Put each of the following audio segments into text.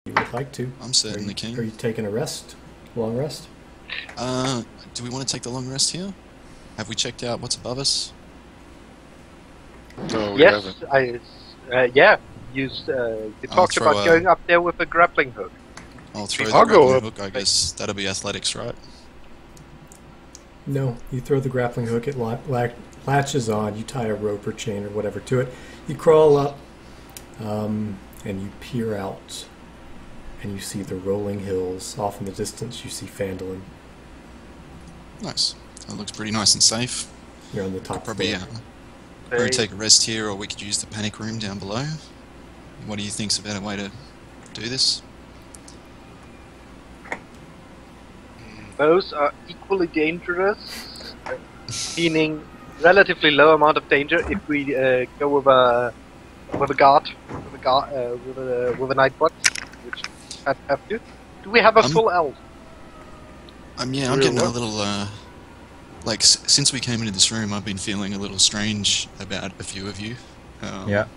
You would like to? I'm certainly Are keen. you taking a rest? Long rest? Do we want to take the long rest here? Have we checked out what's above us? No, we Yes, haven't. yeah. You talked throw about a- going up there with a grappling hook. I'll throw I'll the go grappling up. hook, I guess. That'll be athletics, right? No. You throw the grappling hook, it latches on, you tie a rope or chain or whatever to it. You crawl up, and you peer out, and you see the rolling hills. Off in the distance, you see Phandalin. Nice. That looks pretty nice and safe. You're on the top Probably, floor. probably take a rest here, or we could use the panic room down below. What do you think's a better way to do this? Those are equally dangerous, meaning relatively low amount of danger if we go with a guard, with a night watch, which have to. Do we have a full elf? Yeah, I'm getting a little, like, since we came into this room, I've been feeling a little strange about a few of you. Yeah.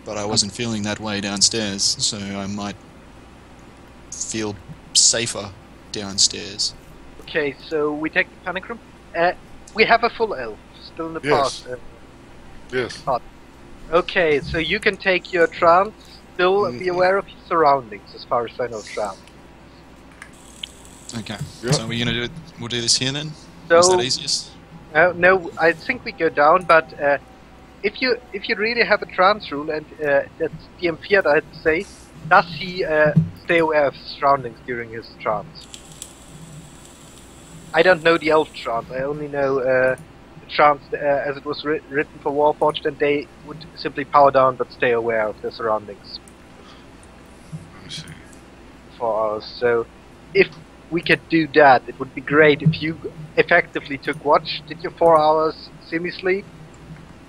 But I wasn't feeling that way downstairs, so I might feel safer downstairs. Okay, so we take the panic room. We have a full elf still in the Yes. past. Yes. Okay, so you can take your trance. Still be aware of your surroundings, as far as I know, trance. Okay. Yep. So we're gonna do it. We'll do this here then. So Is that easiest? no, I think we go down. But if you really have a trance rule, and that's DM Fiat, I'd say, does he stay aware of his surroundings during his trance? I don't know the elf trance. I only know the trance as it was written for Warforged, and they would simply power down but stay aware of their surroundings Let me see. for hours. So if we could do that, it would be great if you effectively took watch, did your 4 hours semi-sleep,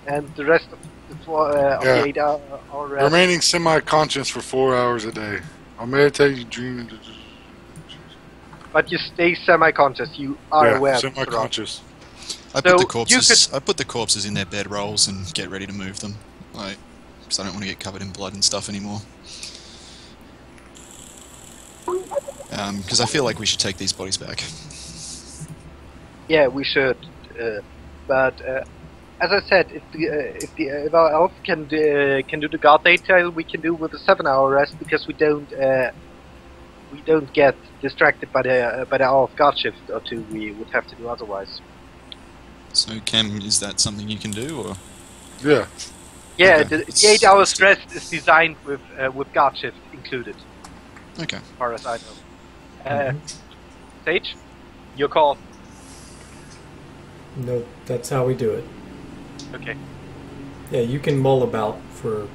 and the rest of the 8 hour rest. Remaining semi-conscious for 4 hours a day. I'll meditate, dream, and But you stay semi-conscious. You are aware. Of the surroundings. semi-conscious. I So put the you corpses. I put the corpses in their bed rolls and get ready to move them. Like, because I don't want to get covered in blood and stuff anymore. Because I feel like we should take these bodies back. Yeah, we should. But as I said, if our elf can do the guard detail, we can do with a 7-hour rest because we don't get distracted by the hour of guard shift or two we would have to do otherwise. So, Cam, is that something you can do, or? Yeah. Yeah, Okay. the 8 hours rest is designed with guard shift included, Okay. as far as I know. Sage, your call. No, that's how we do it. Okay. Yeah, you can mull about for,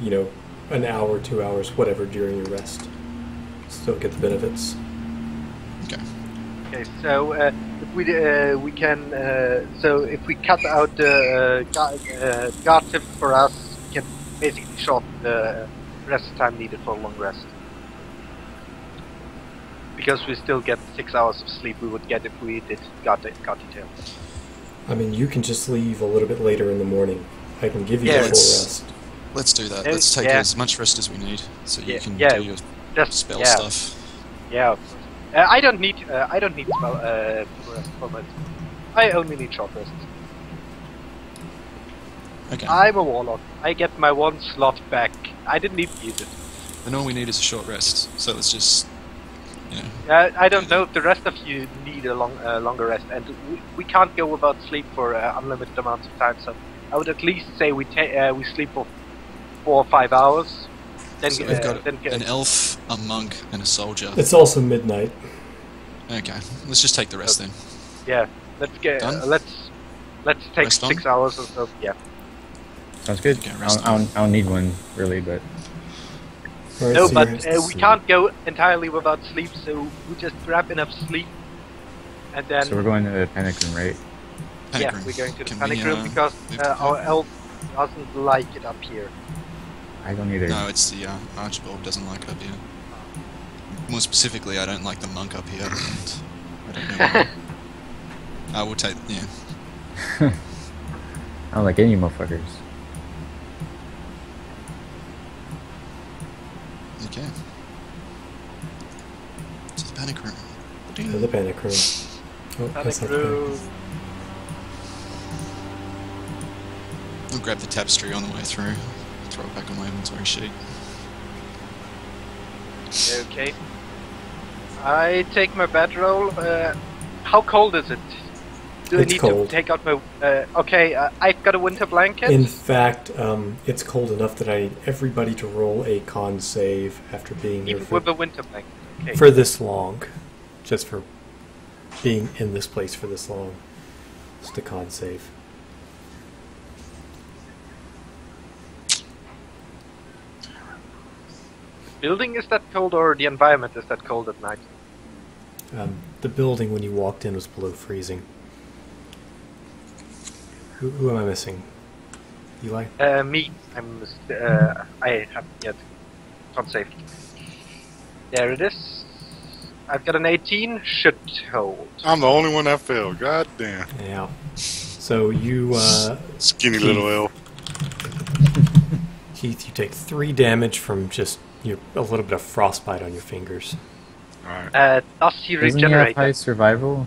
an hour, 2 hours, whatever during your rest. Still get the benefits. Okay. Okay, so if we can, so if we cut out the guard shift for us, we can basically shorten the rest time needed for a long rest. Because we still get 6 hours of sleep we would get if we did guard detail. I mean, you can just leave a little bit later in the morning. I can give you Yeah, the full rest. Let's do that. Yeah, Let's take yeah. as much rest as we need, so you can Yeah, do your Just spell yeah, stuff. Yeah. I don't need spell full rest for my. I only need short rest. Okay. I'm a warlock. I get my 1 slot back. I didn't need to use it. Then all we need is a short rest. So let's just, you know. I don't know if the rest of you need a longer rest, and we can't go without sleep for unlimited amounts of time. So I would at least say we sleep for 4 or 5 hours. Then So we've got then an elf, a monk, and a soldier. It's also midnight. Okay. Let's just take the rest then. yeah. Let's get Done? let's take Rest on? 6 hours or so. Yeah. Sounds good. Okay, I rest don't need one really, but All right, No, so but you're- we can't go entirely without sleep, so we just grab enough sleep, and then so we're going to the panic room, right? Panic room. we're going to the Can panic we, room because move to our that? elf doesn't like it up here. I don't either. No, it's the Archibald doesn't like it up here. More specifically, I don't like the monk up here. And I don't know why. I will take, yeah. I don't like any motherfuckers. Okay. To the panic room. To the panic room. Oh, that's Panic not the room. I'll grab the tapestry on the way through. Throw it back on my inventory sheet. Okay. I take my bedroll. How cold is it? Do It's I need cold. to take out my... okay, I've got a winter blanket. In fact, it's cold enough that I need everybody to roll a con save after being here Even for, with a winter blanket. Okay. for this long. Just for being in this place for this long. Just a con save. Building is that cold or the environment is that cold at night? The building when you walked in was below freezing. Who am I missing? Eli? Me. I haven't yet. Can't save. There it is. I've got an 18. Should hold. I'm the only one that failed. God damn. Yeah. So you, Skinny little L. Keith, you take 3 damage from just a little bit of frostbite on your fingers. Alright. Does he Doesn't he have regenerate? high survival?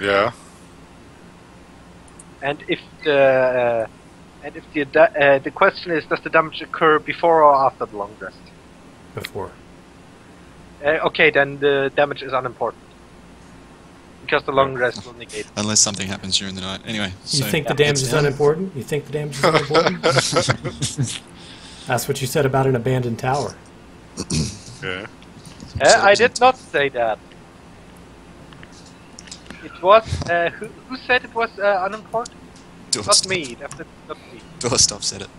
Yeah. And if the question is, does the damage occur before or after the long rest? Before. Okay, then the damage is unimportant. Because the long rest will negate. Unless something happens during the night. Anyway, You so think the damage it's is down. unimportant? You think the damage is unimportant? That's what you said about an abandoned tower. Yeah. I did not say that. It was... who said it was unimportant? Not Doorstop. me. Definitely not me. Doorstop said it.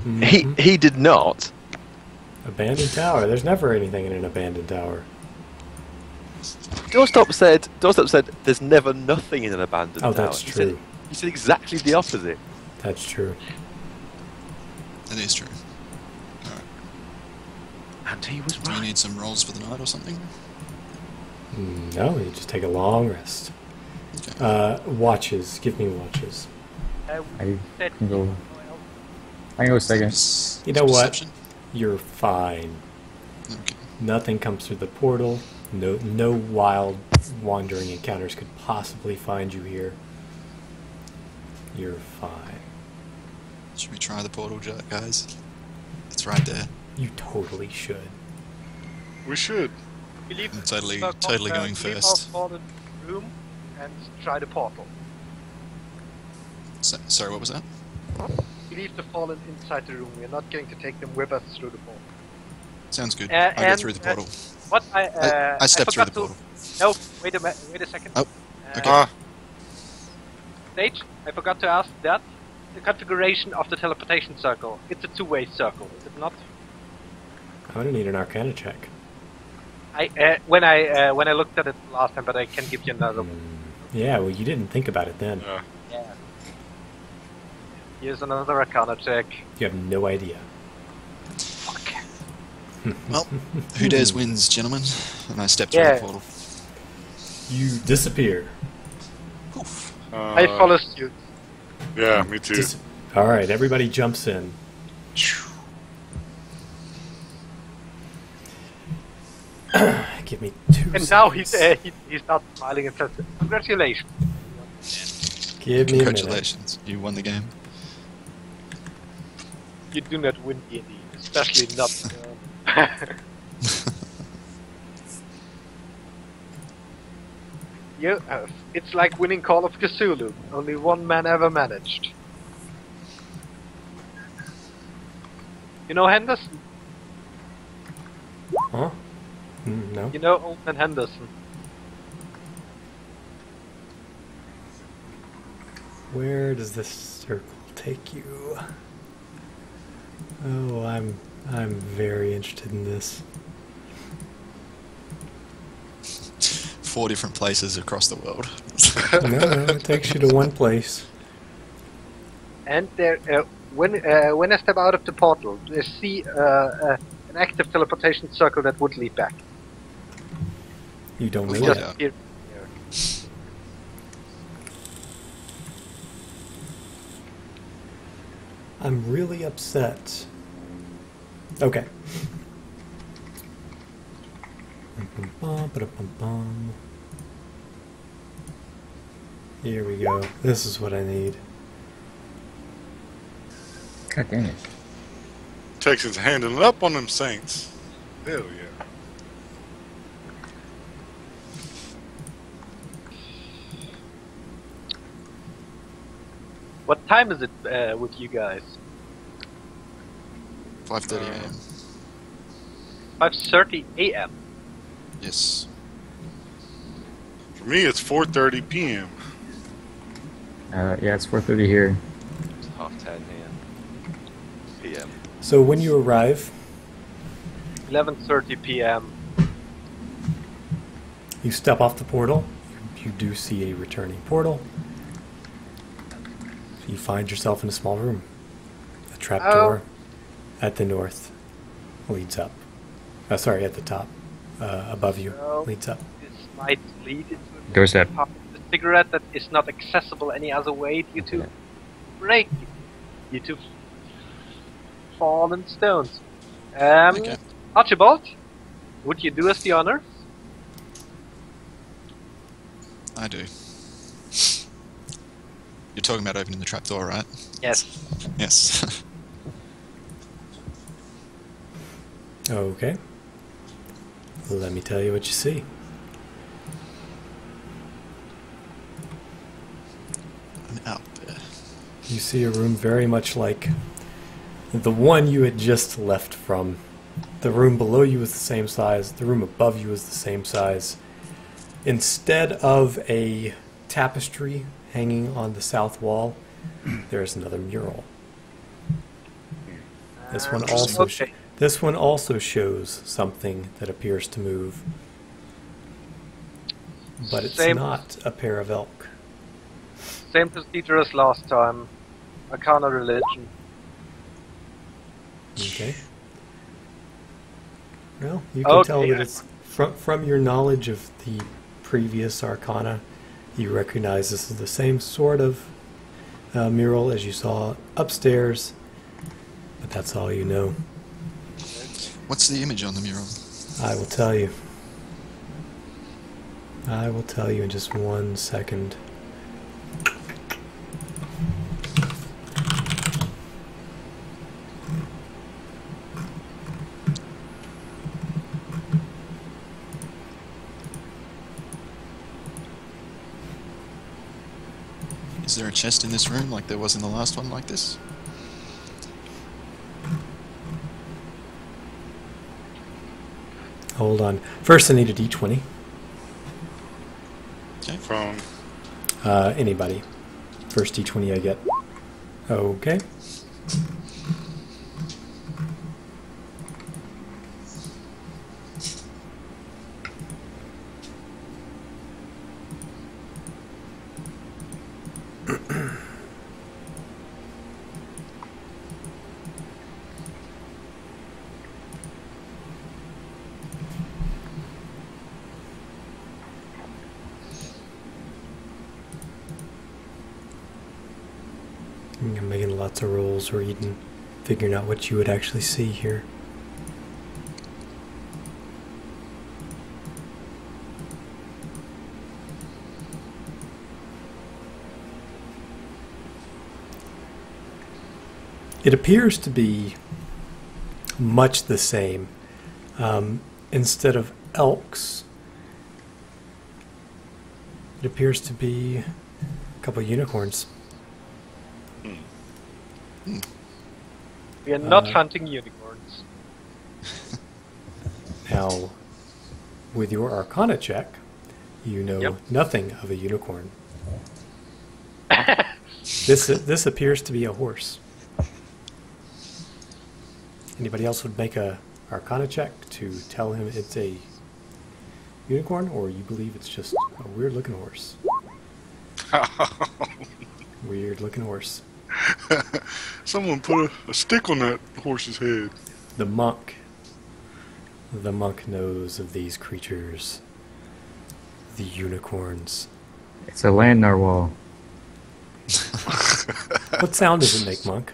Mhm. He did not. Abandoned tower. There's never anything in an abandoned tower. Doorstop said there's never nothing in an abandoned Oh, tower. that's He said- true. He said exactly the opposite. That's true. That is true. And he was Do you right. need some rolls for the night or something? No, you just take a long rest. Okay. Watches. Give me watches. I said can go. I can go second. You know what? Perception? You're fine. Okay. Nothing comes through the portal. No wild wandering encounters could possibly find you here. You're fine. Should we try the portal, guys? It's right there. You totally should. We should. We leave I'm totally we going leave first. our fallen room and try the portal. Sorry, what was that? We leave the fallen inside the room. We are not going to take them with us through the portal. Sounds good. I go and, through the portal. What I step through the forgot to- portal. No, wait a second. Oh, okay. Stage, I forgot to ask that. The configuration of the teleportation circle. It's a two-way circle, is it not? I'm gonna need an Arcana check. When I looked at it last time, but I can give you another one. Yeah, well, you didn't think about it then. Yeah. Here's another Arcana check. You have no idea. Fuck. Well, who dares wins, gentlemen. And I step through Yeah. the portal. You disappear. Poof. I follow suit. Yeah, me too. All right, everybody jumps in. Give me 2 And now seconds. he's not smiling and says, "Congratulations." Give me a minute. Congratulations, you won the game. You do not win D&D, especially not. It's like winning Call of Cthulhu. Only one man ever managed. You know Henderson? Huh? No. You know Old Man Henderson? Where does this circle take you? Oh, I'm very interested in this. 4 different places across the world. No, it takes you to one place. And there, when I step out of the portal, I see an active teleportation circle that would lead back. You don't We know just- that. Here. I'm really upset. Okay. Here we go. This is what I need. God dang it. Texans handing it up on them Saints. Hell yeah. What time is it with you guys? 5:30 a.m. 5:30 a.m. Yes. For me, it's 4:30 p.m. Yeah, it's 4:30 here. It's 10:30 a.m. p.m. So when you arrive, 11:30 p.m. you step off the portal. You do see a returning portal. You find yourself in a small room. A trapdoor at the north leads up. Sorry, at the top. Above you leads up. This might lead into a Doorstep. part of the cigarette that is not accessible any other way due to break, due to fallen stones. Okay. Archibald, would you do us the honor? I do. You're talking about opening the trapdoor, right? Yes. Yes. Okay. Let me tell you what you see. I'm out there. You see a room very much like the one you had just left from. The room below you is the same size. The room above you is the same size. Instead of a tapestry hanging on the south wall, there's another mural. This one also Okay. this one also shows something that appears to move, but it's Same. not a pair of elk. Same procedure as last time. Arcana religion. Okay. Well, you can tell Okay. that it's from your knowledge of the previous Arcana, you recognize this is the same sort of mural as you saw upstairs, but that's all you know. What's the image on the mural? I will tell you. I will tell you in just 1 second. Is there a chest in this room like there was in the last one like this? Hold on. First, I need a d20. Okay. From Anybody. First d20 I get. Okay. I'm making lots of rolls, reading, figuring out what you would actually see here. It appears to be much the same. Instead of elks, it appears to be a couple of unicorns. We are not hunting unicorns. Now, with your Arcana check, you know Yep. nothing of a unicorn. This appears to be a horse. Anybody else would make a Arcana check to tell him it's a unicorn, or you believe it's just a weird-looking horse? Weird-looking horse. someone put a stick on that horse's head. The monk knows of these creatures. The unicorns. It's a land narwhal. What sound does it make, monk?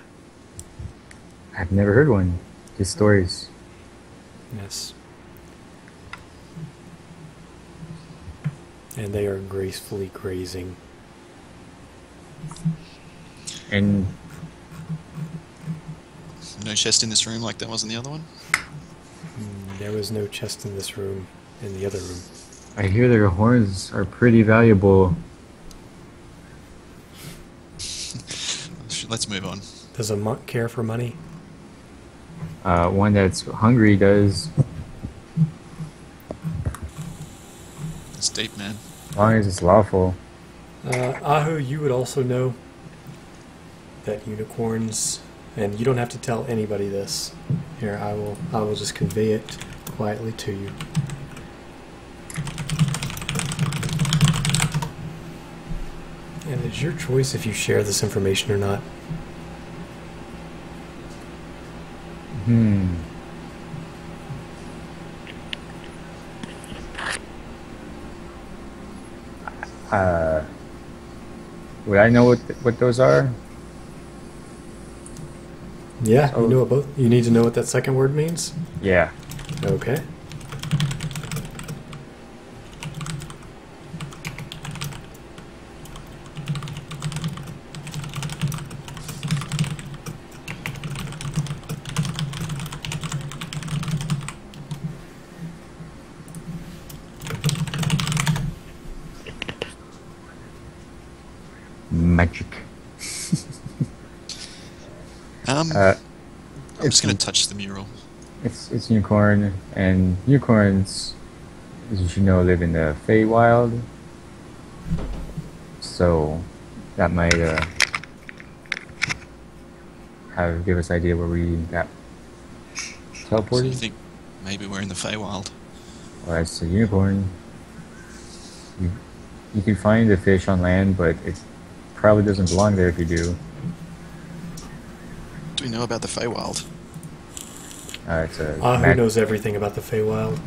I've never heard one. Just stories. Yes. And they are gracefully grazing. And No chest in this room like there was in the other one? There was no chest in this room, in the other room. I hear their horns are pretty valuable. Let's move on. Does a monk care for money? One that's hungry does, It's deep, man. as long as it's lawful. Ahu, you would also know that unicorns, and you don't have to tell anybody this. Here, I will just convey it quietly to you. And it's your choice if you share this information or not. Would I know what those are? Yeah, Oh. you know what both. You need to know what that second word means? Yeah. Okay. Magic. I'm just gonna touch the mural. It's unicorn, and unicorns, as you should know, live in the Feywild. So that might give us idea where we got So teleported. you think maybe we're in the Feywild? Well, that's a unicorn. You can find the fish on land, but it probably doesn't belong there if you do. What do we know about the Feywild? It's a Ahu knows everything about the Feywild.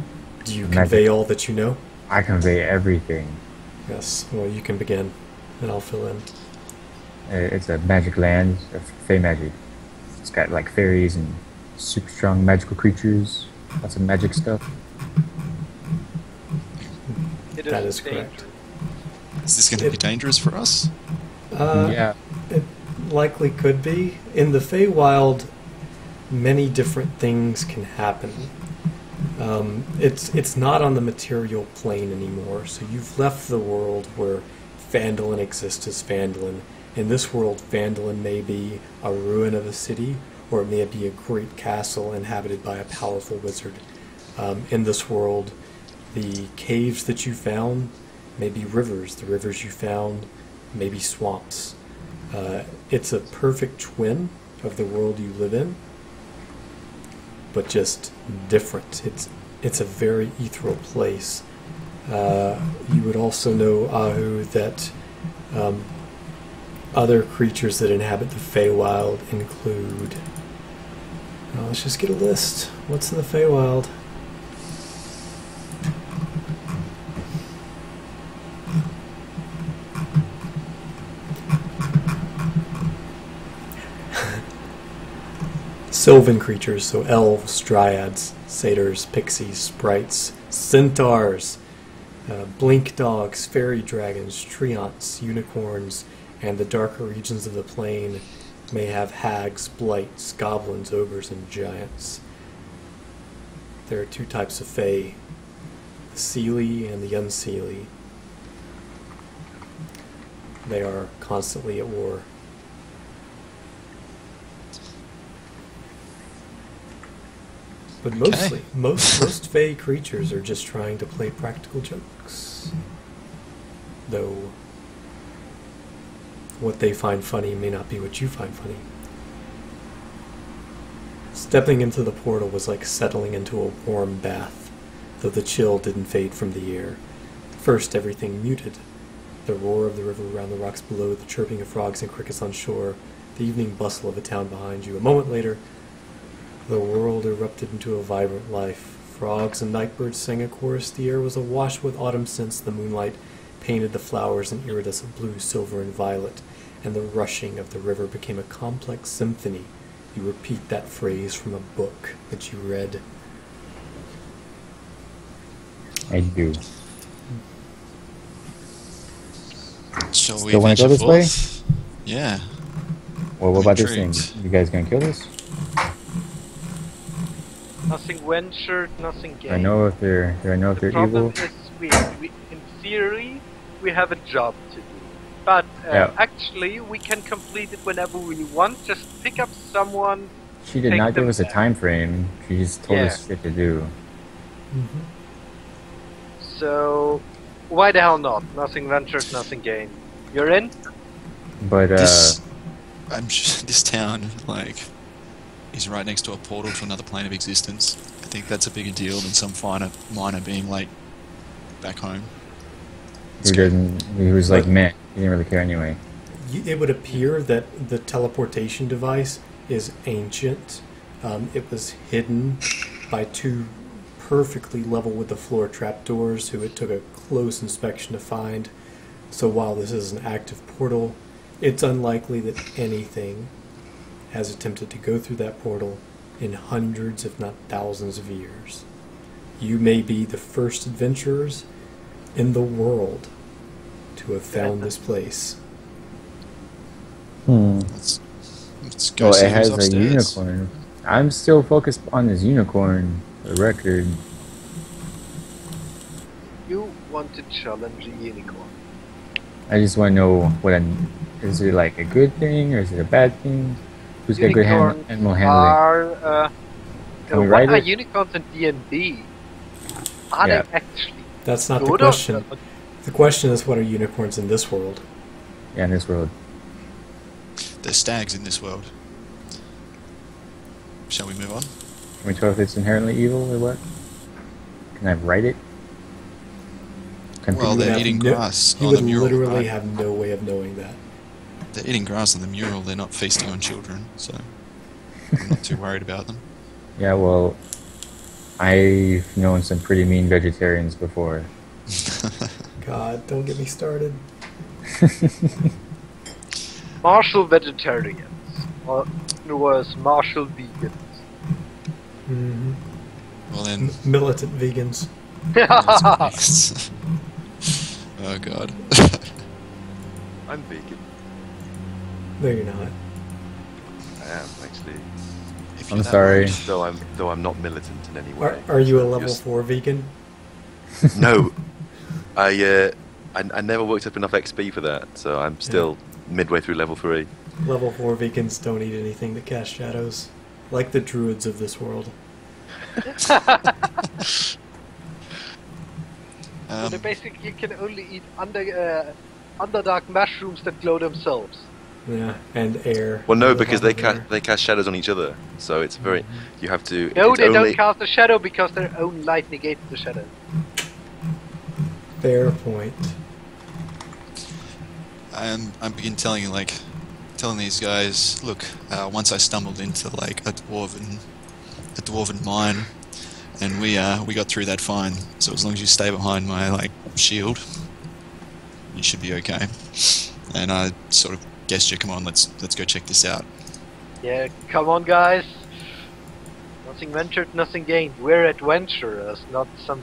Do you Magic. convey all that you know? I convey everything. Yes. Well, you can begin, and I'll fill in. It's a magic land of fey magic. It's got like fairies and super strong magical creatures. Lots of magic stuff. It That is dangerous. correct. Is this going to be dangerous for us? Yeah. It likely could be. In the Feywild, many different things can happen. It's not on the material plane anymore, so you've left the world where Phandalin exists as Phandalin. In this world, Phandalin may be a ruin of a city, or it may be a great castle inhabited by a powerful wizard. In this world, the caves that you found may be rivers. The rivers you found may be swamps. It's a perfect twin of the world you live in, but just different. It's a very ethereal place. You would also know, Ahu, that other creatures that inhabit the Feywild include... let's just get a list. What's in the Feywild? Sylvan creatures, so elves, dryads, satyrs, pixies, sprites, centaurs, blink dogs, fairy dragons, treants, unicorns, and the darker regions of the plain may have hags, blights, goblins, ogres, and giants. There are two types of fae, the seelie and the unseelie. They are constantly at war. But mostly, most fae creatures are just trying to play practical jokes. Though, what they find funny may not be what you find funny. Stepping into the portal was like settling into a warm bath, though the chill didn't fade from the air. First, everything muted. The roar of the river around the rocks below, the chirping of frogs and crickets on shore, the evening bustle of a town behind you. A moment later, the world erupted into a vibrant life. Frogs and nightbirds sang a chorus. The air was awash with autumn scents. The moonlight painted the flowers in iridescent blue, silver, and violet, and the rushing of the river became a complex symphony You repeat that phrase from a book that you read. I do. Shall we Still wanna go venture this way? forth? Yeah. Well, what I'm about this thing? intrigued. You guys gonna kill this? Nothing ventured, nothing gained. Do I know if they're The problem evil? is, we, in theory, we have a job to do. But Yeah. actually, we can complete it whenever we want. Just pick up someone. She did Take not give them us a back. time frame. She just told us Yeah. shit to do. So, why the hell not? Nothing ventured, nothing gained. You're in? But This, this town, like, is right next to a portal to another plane of existence. I think that's a bigger deal than some miner being like back home. he was like meh. He didn't really care anyway. It would appear that the teleportation device is ancient. It was hidden by two perfectly level with the floor trapdoors who it took a close inspection to find. So while this is an active portal, it's unlikely that anything has attempted to go through that portal in hundreds if not thousands of years. You may be the first adventurers in the world to have found this place. Let's go Well, see it has who's a upstairs. unicorn. I'm still focused on this unicorn. For the record. You want to challenge a unicorn. I just want to know is it like a good thing or is it a bad thing? Who's got good Unicorns animal handling? are, Can we what ride are it? unicorns in D&D? Are Yeah. they actually That's not the good question. or- The question is, what are unicorns in this world? Yeah, in this world. There's stags in this world. Shall we move on? Can we tell if it's inherently evil or what? Can I write it? Can Well, You would they're have eating no- grass You on would the mural. literally right? have no way of knowing that. They're eating grass on the mural. They're not feasting on children, so I'm not too worried about them. Yeah, well, I've known some pretty mean vegetarians before. God, don't get me started. martial vegetarians? Or it was martial vegans? hmm Well then, Militant vegans. oh god. I'm vegan. No, you're not. I am actually. If I'm you're that sorry. worried. Though I'm not militant in any way. Are you a level Just- 4 vegan? No, I never worked up enough XP for that, so I'm still midway through level 3. Level 4 vegans don't eat anything that casts shadows. Like the druids of this world. So basically, you can only eat underdark mushrooms that glow themselves. Yeah, and air. Well, no, On the because top they of air. they cast shadows on each other, so it's very you have to. No, it's they only, don't cast a shadow because their own light negates the shadow. Fair point. I'm begin telling these guys, look, once I stumbled into like a dwarven mine, and we got through that fine. So as long as you stay behind my like shield, you should be okay. And I sort of gesture, come on, let's go check this out. Yeah, come on, guys. Nothing ventured, nothing gained. We're adventurers, not some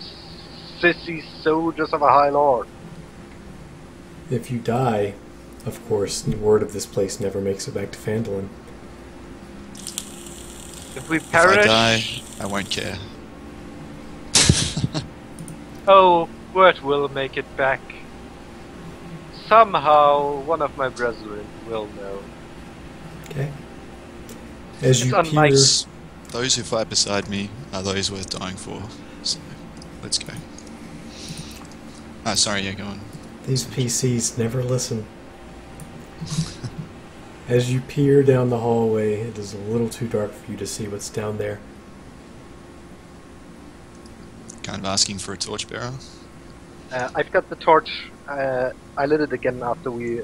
sissy soldiers of a high lord. If you die, of course, word of this place never makes it back to Phandalin. If we If I perish, die, I won't care. oh, word will make it back. Somehow, one of my brethren will know. Okay. As It's you unlike- peer, Those who fight beside me are those worth dying for. So, let's go. Sorry, yeah, go on. these PCs never listen. As you peer down the hallway, it is a little too dark for you to see what's down there. Kind of asking for a torchbearer. I've got the torch. I lit it again after we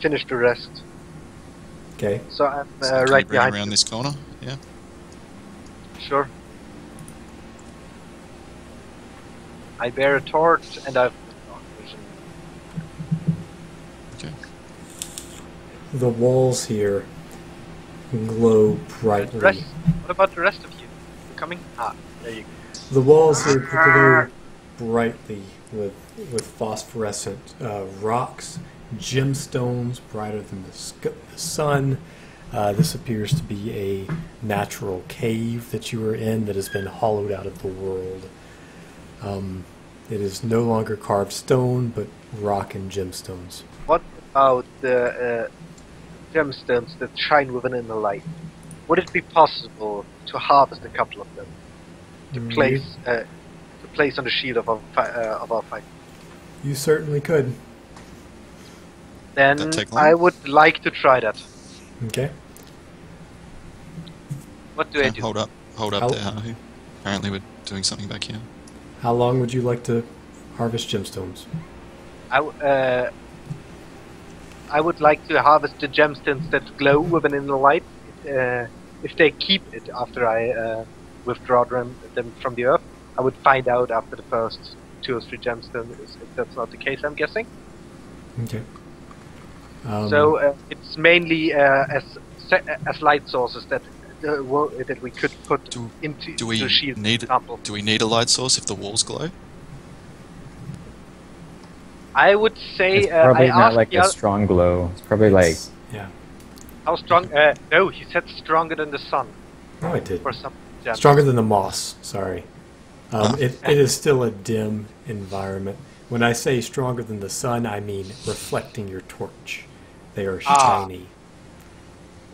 finished the rest. Okay. So I'm So can you right bring it behind around you. this corner. Yeah. Sure. I bear a torch and I've dark vision. Okay. The walls here glow The brightly. rest, what about the rest of you? You coming? Ah, there you go. The walls here glow brightly with phosphorescent rocks, gemstones brighter than the sun. This appears to be a natural cave that you are in that has been hollowed out of the world. It is no longer carved stone, but rock and gemstones. What about the gemstones that shine within the light? Would it be possible to harvest a couple of them to place on the shield of our fight? You certainly could. Then That'd take long. I would like to try that. Okay. What do I do? Hold up How- there, Hahu. Apparently we're doing something back here. How long would you like to harvest gemstones? I would like to harvest the gemstones that glow within the light. If they keep it after I withdraw them from the earth, I would find out after the first 2 or 3 gemstones if that's not the case, I'm guessing. Okay. So it's mainly as light sources that we could put into Do we the shield, need for example. do we need a light source if the walls glow? I would say It's probably I not asked like the a oth- strong glow. It's probably like Yeah. how strong. No, he said stronger than the sun Oh, I did. for some gems. Stronger than the moss. Sorry. It is still a dim environment. When I say stronger than the sun, I mean reflecting your torch. They are shiny.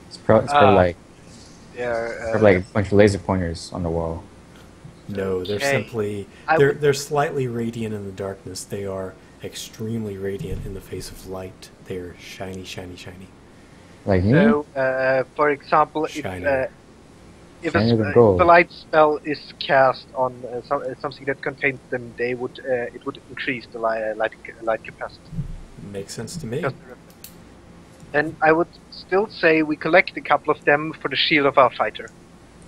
it's probably like Yeah, probably like a bunch of laser pointers on the wall. No, they're Okay. simply I they're slightly radiant in the darkness. They are extremely radiant in the face of light. They are shiny, shiny, shiny. Like me? So, for example, Shiny. if Shiny than a gold. light spell is cast on something that contains them, it would increase the light capacity. Makes sense to me. Just to reflect. And I would still say we collect a couple of them for the shield of our fighter.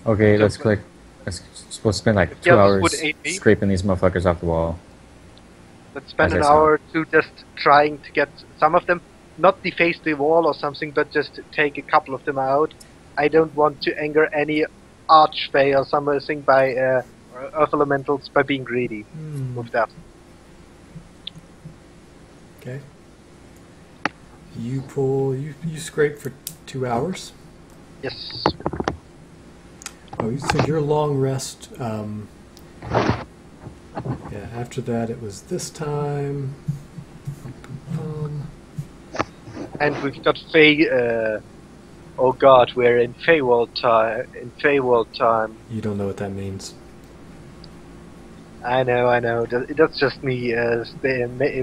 Okay, So- let's click. Let's supposed to spend like Yeah, 2 this hours would aid me. scraping these motherfuckers off the wall. Let's spend As I an said. hour or two just trying to get some of them, not deface the wall or something, but just take a couple of them out. I don't want to anger any archfey or something by earth elementals by being greedy with that. Okay. You scrape for 2 hours. Yes. Oh, so your long rest. Yeah. After that, it was this time. And we've got Fey. Oh God, we're in Feywild time. You don't know what that means. I know. That's just me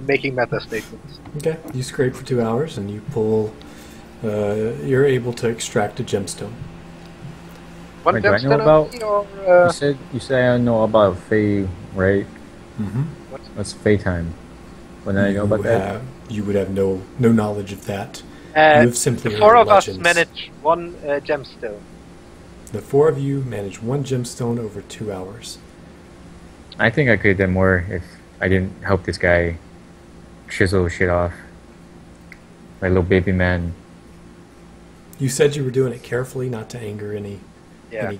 making meta statements. Okay. You scrape for 2 hours, and you pull. You're able to extract a gemstone. One Wait, do I know gemstone about- only, or You said I know about Fae, right? Mm-hmm. What's Fae time? When I know about that? You would have no knowledge of that. You have simply the heard 4 of us legends. manage one gemstone. The 4 of you manage 1 gemstone over 2 hours. I think I could have done more if I didn't help this guy chisel shit off. My little baby man. You said you were doing it carefully, not to anger any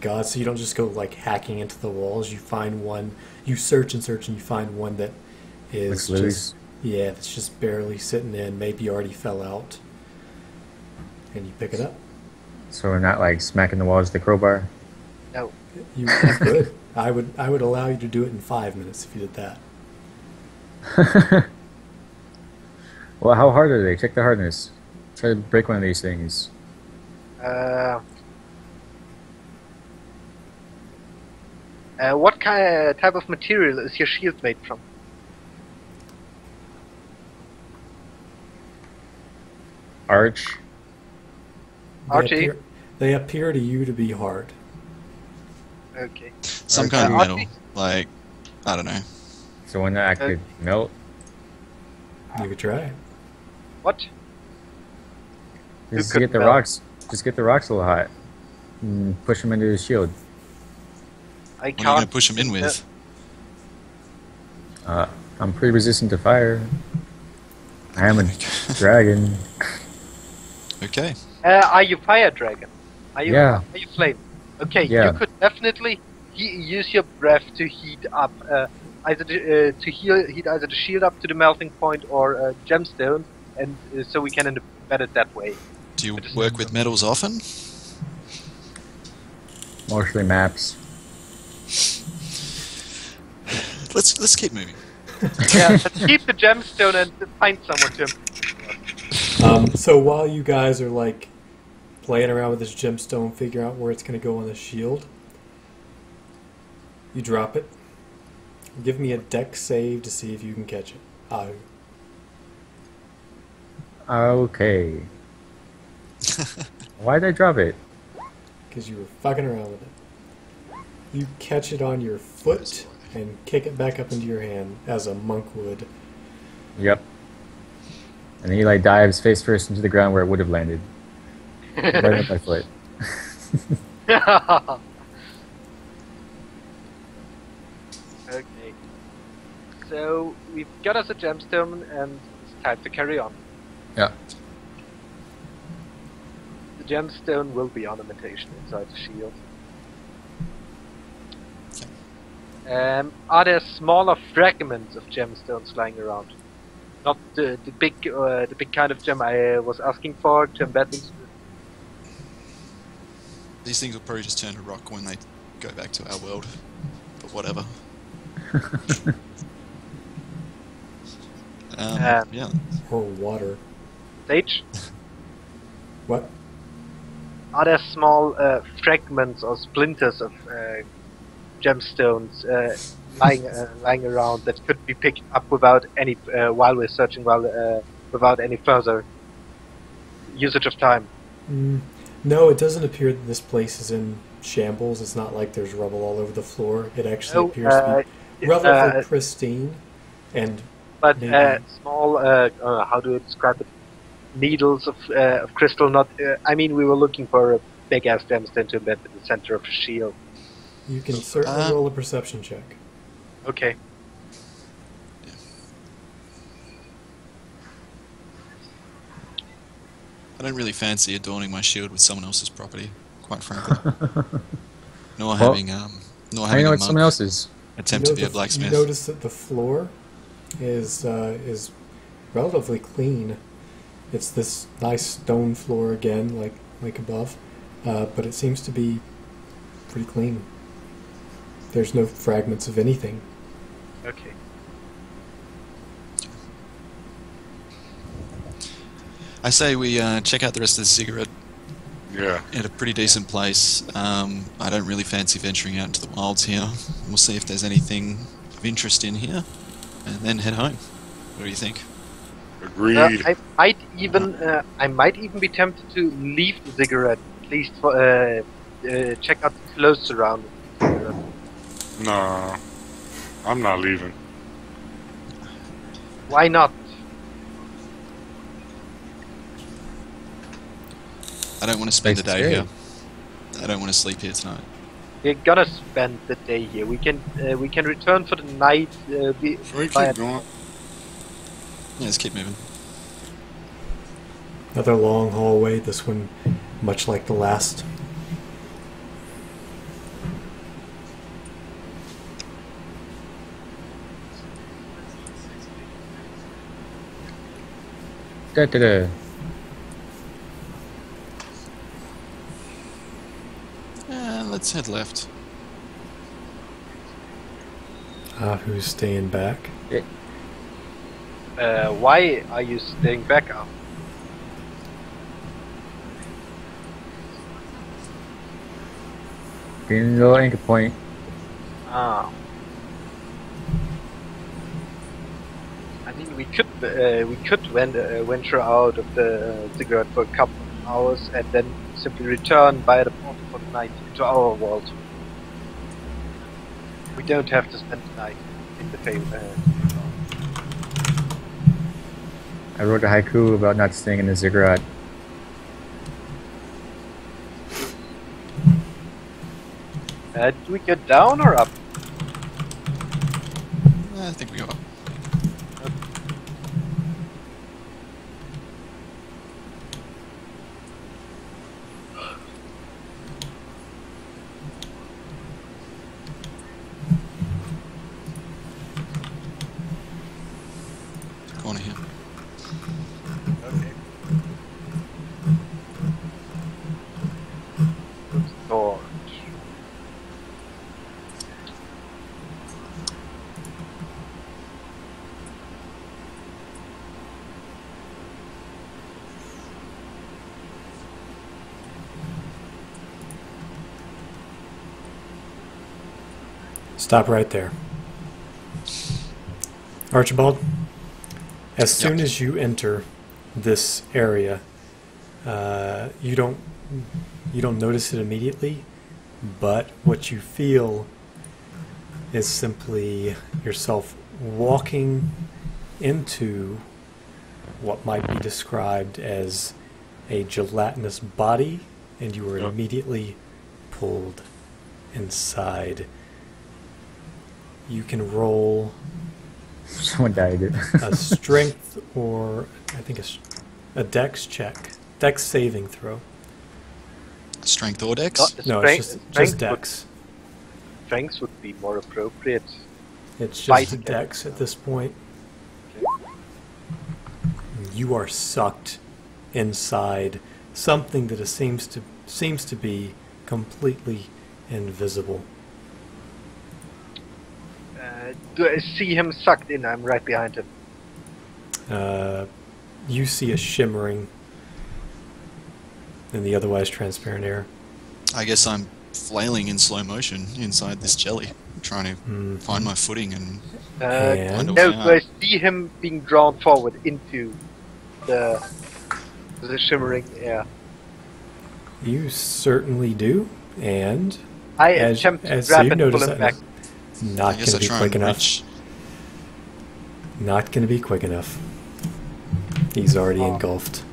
gods, so you don't just go like hacking into the walls. You find one, you search and search, and you find one that is Looks just that's just barely sitting in, maybe already fell out, and you pick it up. So we're not like smacking the walls with the crowbar. No. You could. I would allow you to do it in 5 minutes if you did that. Well, how hard are they? Check the hardness. Try to break one of these things. What type of material is your shield made from? Arch. Archie? They appear to you to be hard. Okay. Some kind of Archie? metal, like I don't know. So one that I could melt. You could try. What? Just could get the melt. rocks. Just get the rocks a little hot. And push them into the shield. I What are you can't. going to push them in with? I'm pretty resistant to fire. I am a dragon. Okay. Are you fire dragon? Yeah. Are you flame? Okay, Yeah. you could definitely use your breath to heat up heat either the shield up to the melting point or gemstone, and so we can embed it that way. Do you work with metals often? Mostly maps. Let's keep moving. Yeah, let's keep the gemstone and find someone to. So while you guys are like playing around with this gemstone, figure out where it's going to go on the shield, you drop it. Give me a dex save to see if you can catch it. Okay. Why'd I drop it? Because you were fucking around with it. You catch it on your foot and kick it back up into your hand as a monk would. Yep. And he like dives face first into the ground where it would have landed. Right at my foot. Okay. So we've got us a gemstone, and it's time to carry on. Yeah. The gemstone will be ornamentation inside the shield. Are there smaller fragments of gemstones lying around? Not the big kind of gem I was asking for to embed into. These things will probably just turn to rock when they go back to our world. But whatever. Yeah. Or water. Sage? What? Are there small fragments or splinters of gemstones lying around that could be picked up without any while we're searching, without any further usage of time? No, it doesn't appear that this place is in shambles. It's not like there's rubble all over the floor. It actually appears to be relatively pristine, and but maybe small. How do you describe it? Needles of crystal. Not. I mean, we were looking for a big ass gemstone to embed in the center of the shield. you can certainly roll a perception check. Okay. I don't really fancy adorning my shield with someone else's property, quite frankly. Nor Well, having I a know it's someone monk else's. attempt to be a blacksmith. You notice that the floor is relatively clean. It's this nice stone floor again, like above, but it seems to be pretty clean. There's no fragments of anything. Okay. I say we check out the rest of the cigarette Yeah. at a pretty decent place. I don't really fancy venturing out into the wilds here. We'll see if there's anything of interest in here, and then head home. What do you think? Agreed. I might even be tempted to leave the cigarette, at least for check out the close surroundings. Nah. I'm not leaving. Why not? I don't want to spend the Place day is here. I don't want to sleep here tonight. We're gonna spend the day here. We can return for the night. Should we Fine. keep going? Yeah, let's keep moving. Another long hallway, this one much like the last. Da-da-da. Let's head left. Who's staying back? Why are you staying back up? Getting a little anchor point. Ah. I mean, we could venture out of the cigarette for a couple of hours and then simply return by the portal for the night into our world. We don't have to spend the night in the I wrote a haiku about not staying in the ziggurat. do we get down or up? I think we go up. Stop right there. Archibald, as soon as you enter this area, you don't notice it immediately, but what you feel is simply yourself walking into what might be described as a gelatinous body, and you are immediately pulled inside. You can roll Someone died. a strength or I think a dex check. Dex saving throw. Strength or dex? No, it's just dex. Strength would be more appropriate. It's just Fight a again. dex at this point. You are sucked inside something that seems to be completely invisible. Do I see him sucked in? I'm right behind him. You see a shimmering in the otherwise transparent air. I guess I'm flailing in slow motion inside this jelly, trying to find my footing and And a No, way do I out. see him being drawn forward into the shimmering air? you certainly do. And I as attempt to so grab you and pull notice him that back. not I guess I going to be try quick and enough. reach. Not going to be quick enough. He's already engulfed.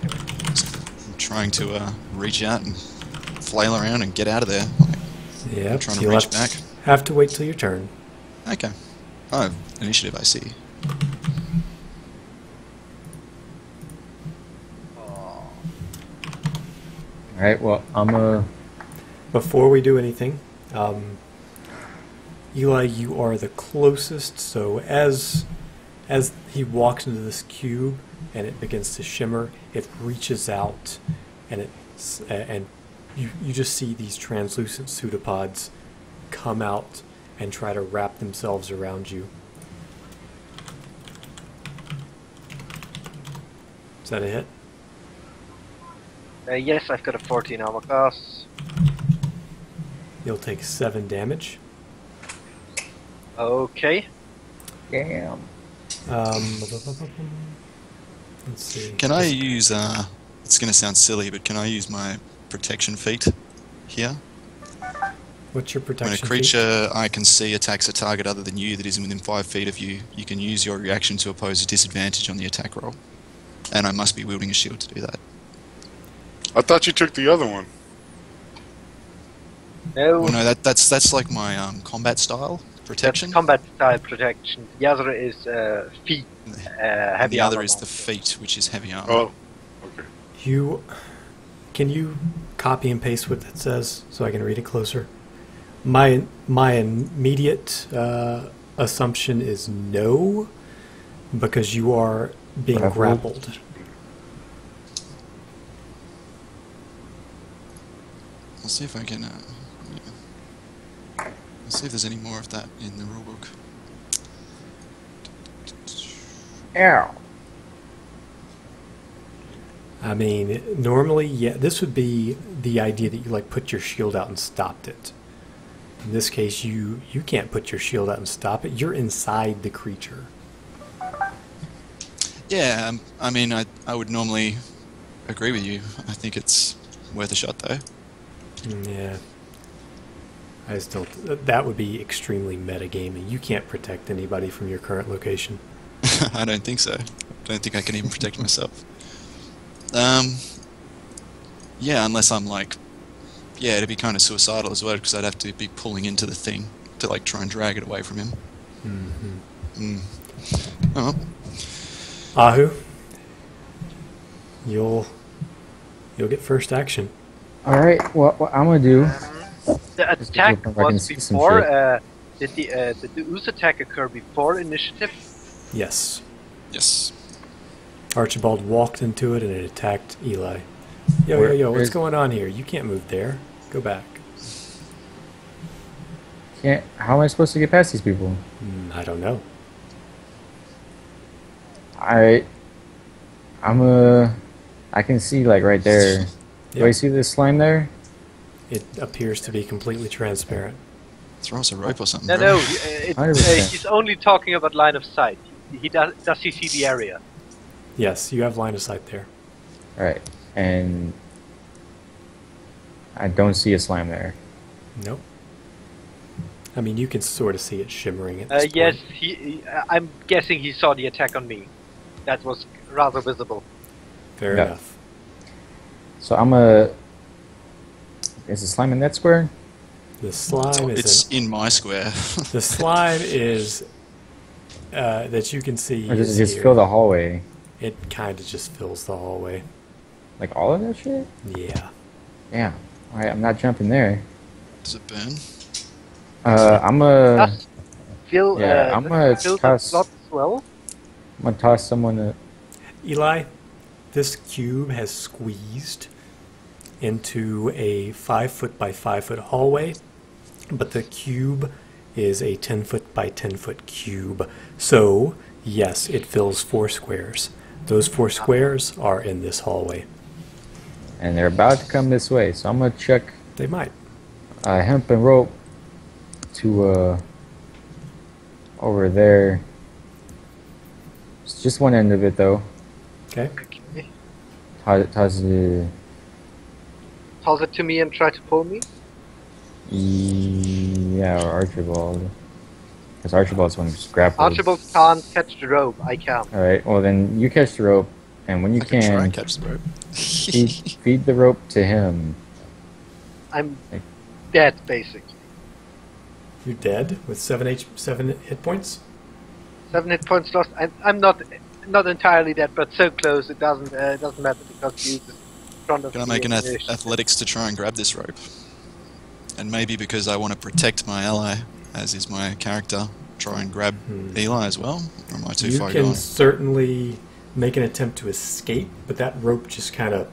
I'm trying to reach out and flail around and get out of there. Yep. trying to You'll reach have back. have to wait till your turn. Okay. Oh, initiative, I see. Alright, well, Before we do anything, Eli, you are the closest. So as he walks into this cube and it begins to shimmer, it reaches out, and you just see these translucent pseudopods come out and try to wrap themselves around you. Is that a hit? Yes, I've got a 14 armor class. You'll take 7 damage. Okay. damn. Let's see. Can I use, it's going to sound silly, but can I use my protection feat here? What's your When protection a feat? creature I can see attacks a target other than you that is within 5 feet of you, you can use your reaction to oppose a disadvantage on the attack roll. And I must be wielding a shield to do that. I thought you took the other one. No, Well, no, that's like my combat style protection. that's combat style protection. The other is feet, And heavy the other armor is the class. feat, which is heavy armor. Oh, okay. Can you copy and paste what that says so I can read it closer? My immediate assumption is no, because you are being grappled. I'll see if I can. Let's see if there's any more of that in the rulebook. Ow. I mean, normally, yeah, this would be the idea that you like put your shield out and stopped it. In this case, you can't put your shield out and stop it. You're inside the creature. Yeah, I mean, I would normally agree with you. I think it's worth a shot, though. Yeah. I just don't. That would be extremely metagaming. You can't protect anybody from your current location. I don't think so. I don't think I can even protect myself. Yeah, unless I'm like, yeah, it'd be kind of suicidal as well, because I'd have to be pulling into the thing to like try and drag it away from him. Oh, Ahu, you'll get first action. Alright, well, what I'm gonna do. The Just attack look if I can was see some before. Did the ooze attack occur before initiative? Yes. yes. Archibald walked into it and it attacked Eli. Yo, what's Where's- going on here? You can't move there. Go back. Can't. How am I supposed to get past these people? I don't know. Alright. I can see, like, right there. Do I Yep. see this slime there? It appears to be completely transparent. Throw us a rope or something. No, bro. no, 100%. he's only talking about line of sight. Does he see the area? Yes, you have line of sight there. Alright, and I don't see a slime there. Nope. I mean, you can sort of see it shimmering at this Yes, point. I'm guessing he saw the attack on me. That was rather visible. Fair Yeah. enough. So I'm a... Is the slime in that square? The slime It's is in my square. the slime is that you can see. Or does is it just here. fill the hallway? It kind of just fills the hallway. Like all of that shit? Yeah. Yeah. Alright, I'm not jumping there. Does it burn? I'm a... Does Phil, Yeah, I'm gonna Phil the toss- slot as well? I'm gonna toss someone a... Eli, this cube has squeezed into a 5-foot by 5-foot hallway, but the cube is a 10-foot by 10-foot cube. So, yes, it fills 4 squares. Those 4 squares are in this hallway. And they're about to come this way, so I'm gonna check They might. hemp and rope to over there. It's just one end of it though. Okay. Okay. Toss it. Toss it to me and try to pull me. Yeah, or Archibald. Because Archibald's one who's grappled. Archibald can't catch the rope. I can. Alright, well then you catch the rope, and when you I can try can, and catch the rope. feed the rope to him. I'm dead, basically. You're dead with 7 hit points. 7 hit points lost. I'm not entirely dead, but so close it doesn't matter because you just in front of Can I me make an and, athletics to try and grab this rope? And maybe because I want to protect my ally, as is my character, try and grab Eli as well? Or am I too You far can gone? certainly make an attempt to escape, but that rope just kind of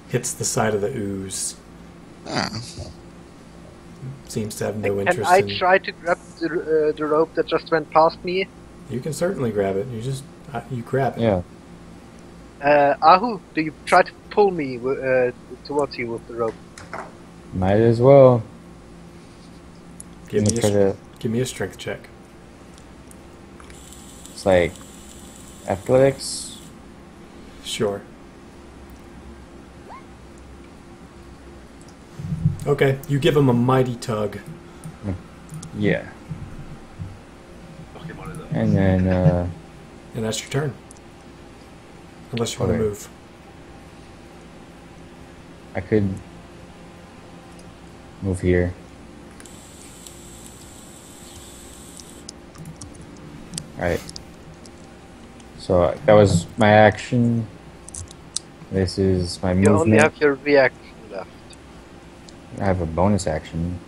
hits the side of the ooze. Ah, Seems to have no Can interest I in... try to grab the rope that just went past me? You can certainly grab it. You just... you grab it. Yeah. Ahu, do you try to pull me towards you with the rope? Might as well. Give Let me, me try to... give me a strength check. It's like... Athletics? Sure. Okay, you give him a mighty tug. Yeah. And then, And that's your turn. Unless you want to Okay. move. I could move here. Alright. So that was my action. This is my You only movement. have your reaction left. I have a bonus action.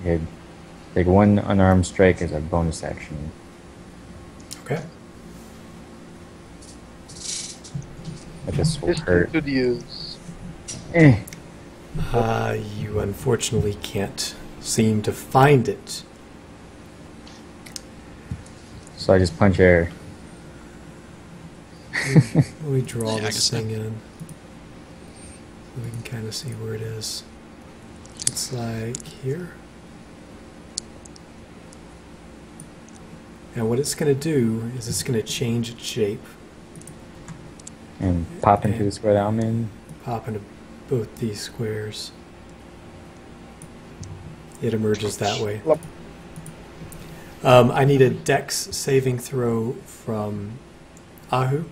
Okay. Take one unarmed strike as a bonus action. Okay. That just will Pistol hurt. could use. Eh. You unfortunately can't seem to find it. So I just punch air. Let me draw Yeah, I this guess thing in. So we can kind of see where it is. It's like here. And what it's going to do is it's going to change its shape. And pop into the square that I'm in. Pop into both these squares. It emerges that way. I need a dex saving throw from Ahu.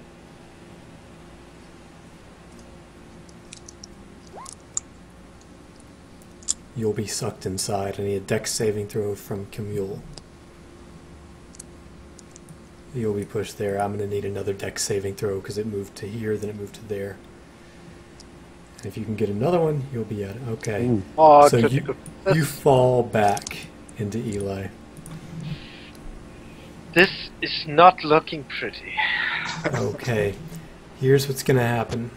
You'll be sucked inside. I need a dex saving throw from Camille. You'll be pushed there. I'm going to need another dex saving throw because it moved to here, then it moved to there. And if you can get another one, you'll be at it. Okay. Ooh. Oh, So critical. you fall back into Eli. This is not looking pretty. Okay. Here's what's going to happen.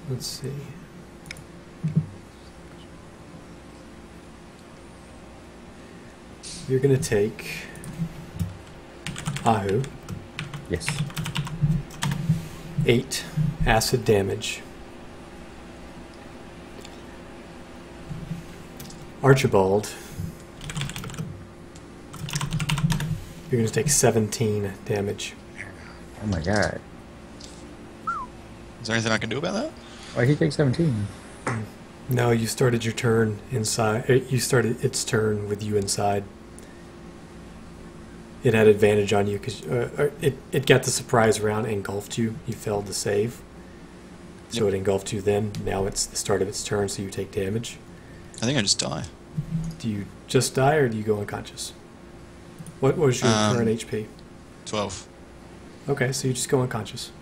Let's see. you're going to take Ahu Yes. 8 acid damage. Archibald, you're going to take 17 damage. Oh my god. Is there anything I can do about that? Why did he take 17? No, you started your turn inside. You started its turn with you inside. It had advantage on you because it got the surprise round, engulfed you. You failed to save, so it engulfed you. Then now it's the start of its turn, so you take damage. I think I just die. Do you just die or do you go unconscious? What was your current HP? 12. Okay, so you just go unconscious.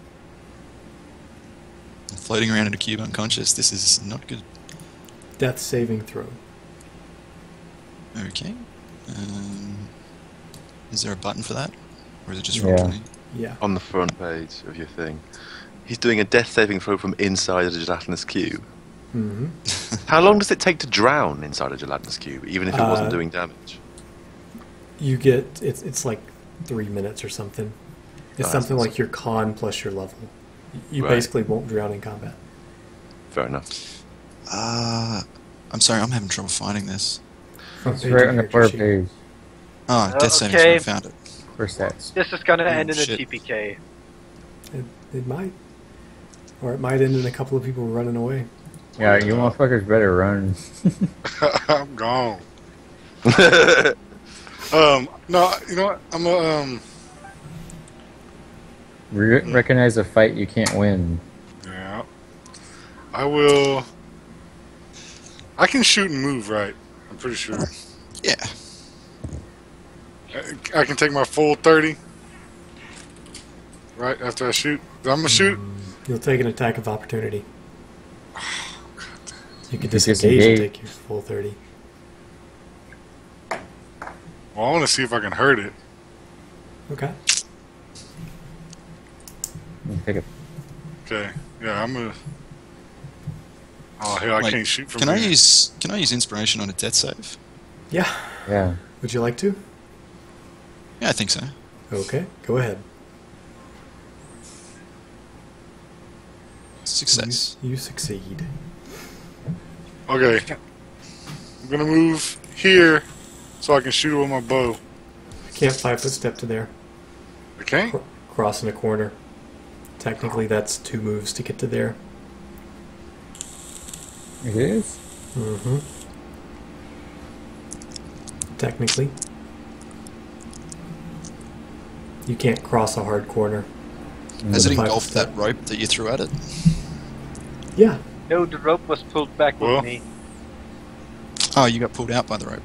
Floating around in a cube unconscious. This is not good. Death saving throw. Okay. Is there a button for that? Or is it just roll Yeah. 20? Yeah. On the front page of your thing. He's doing a death saving throw from inside a gelatinous cube. Mm-hmm. How long does it take to drown inside a gelatinous cube, even if it wasn't doing damage? You get it's like 3 minutes or something. It's Oh, something that's like your con plus your level. You Right. basically won't drown in combat. Fair enough. I'm sorry, I'm having trouble finding this. Front It's page right of on the character far sheet. page. Oh, death saving Okay. throw, found it. For stats. This is gonna end in a shit. TPK. It might. Or it might end in a couple of people running away. Yeah, you motherfuckers better run. I'm gone. No, you know what? I'm a Recognize a fight you can't win. yeah. I will. I can shoot and move, right? I'm pretty sure. Yeah. I can take my full 30. Right after I shoot. I'm gonna shoot. You'll take an attack of opportunity. You can You disengage and disengage. take your full 30. Well, I want to see if I can hurt it. Okay. Take it. Okay. Yeah, I'm gonna. Oh hell, I Like, can't shoot from Can I here. use inspiration on a death save? Yeah. Yeah. Would you like to? Yeah, I think so. Okay. Go ahead. Success. You succeed. Okay. I'm gonna move here so I can shoot it with my bow. Can't 5-foot step to there. Okay. Crossing a corner. Technically, that's 2 moves to get to there. It is? Mm-hmm. Technically. You can't cross a hard corner. Has it With a 5-foot engulfed step. that rope that you threw at it? Yeah. No, the rope was pulled back Well. with me. Oh, you got pulled out by the rope.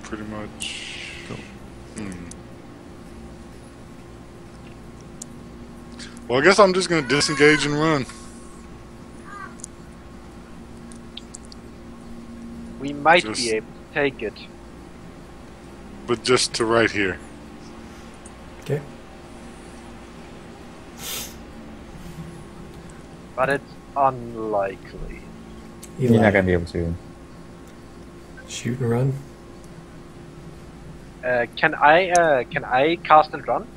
Pretty much. Cool. Well, I guess I'm just gonna disengage and run. We might Just- be able to take it. But just to right here. Okay. But it's unlikely. You're Eli, not gonna be able to. shoot and run. Can I cast and run?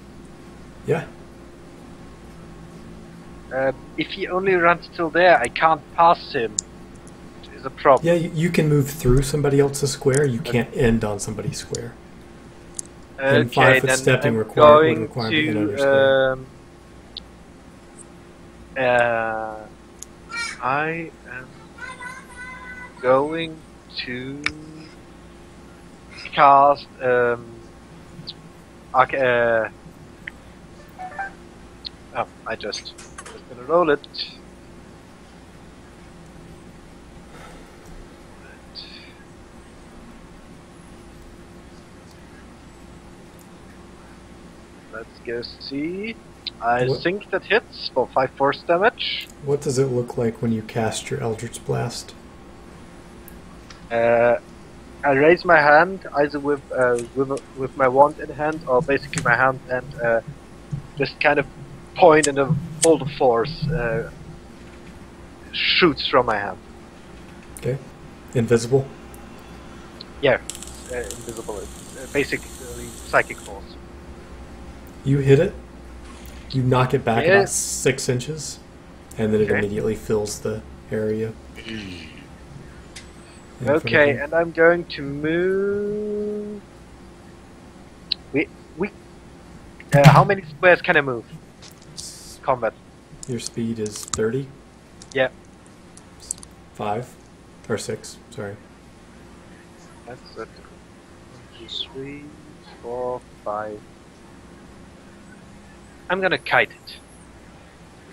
Yeah. If he only runs till there, I can't pass him. Which is a problem. Yeah, you can move through somebody else's square. You can't end on somebody's square. And Okay, 5-foot then stepping I'm would going require to get under to. square. I am going to cast. I just gonna roll it. Let's go see. I What? think that hits for 5 force damage. What does it look like when you cast your Eldritch Blast? I raise my hand either with my wand in hand or basically my hand and just kind of point and a bolt of force shoots from my hand. Okay. Invisible? Yeah. invisible. It's basically psychic force. You hit it. You knock it back Yeah. about 6 inches, and then it Okay. immediately fills the area. in front of Okay, you. and I'm going to move. How many squares can I move? Combat. Your speed is 30. Yeah. 5 or 6. Sorry. That's it. 1, 2, 3, 4, 5. I'm gonna kite it.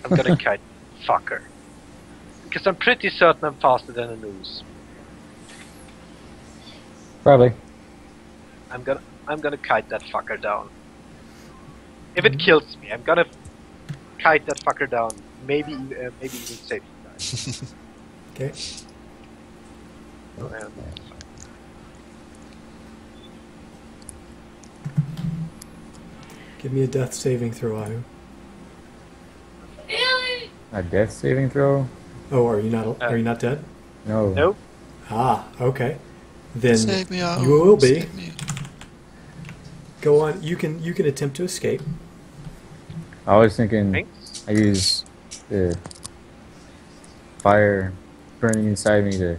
I'm gonna kite fucker. Because I'm pretty certain I'm faster than a noose. Probably. I'm gonna kite that fucker down. If it kills me, I'm gonna kite that fucker down. Maybe even save you guys. Okay. And Give me a death saving throw, Ahu. A death saving throw? Oh, are you not dead? No. nope. Ah, okay. Then Save me, oh, you will be. save me. Go on. You can attempt to escape. I was thinking Thanks. I use the fire burning inside me to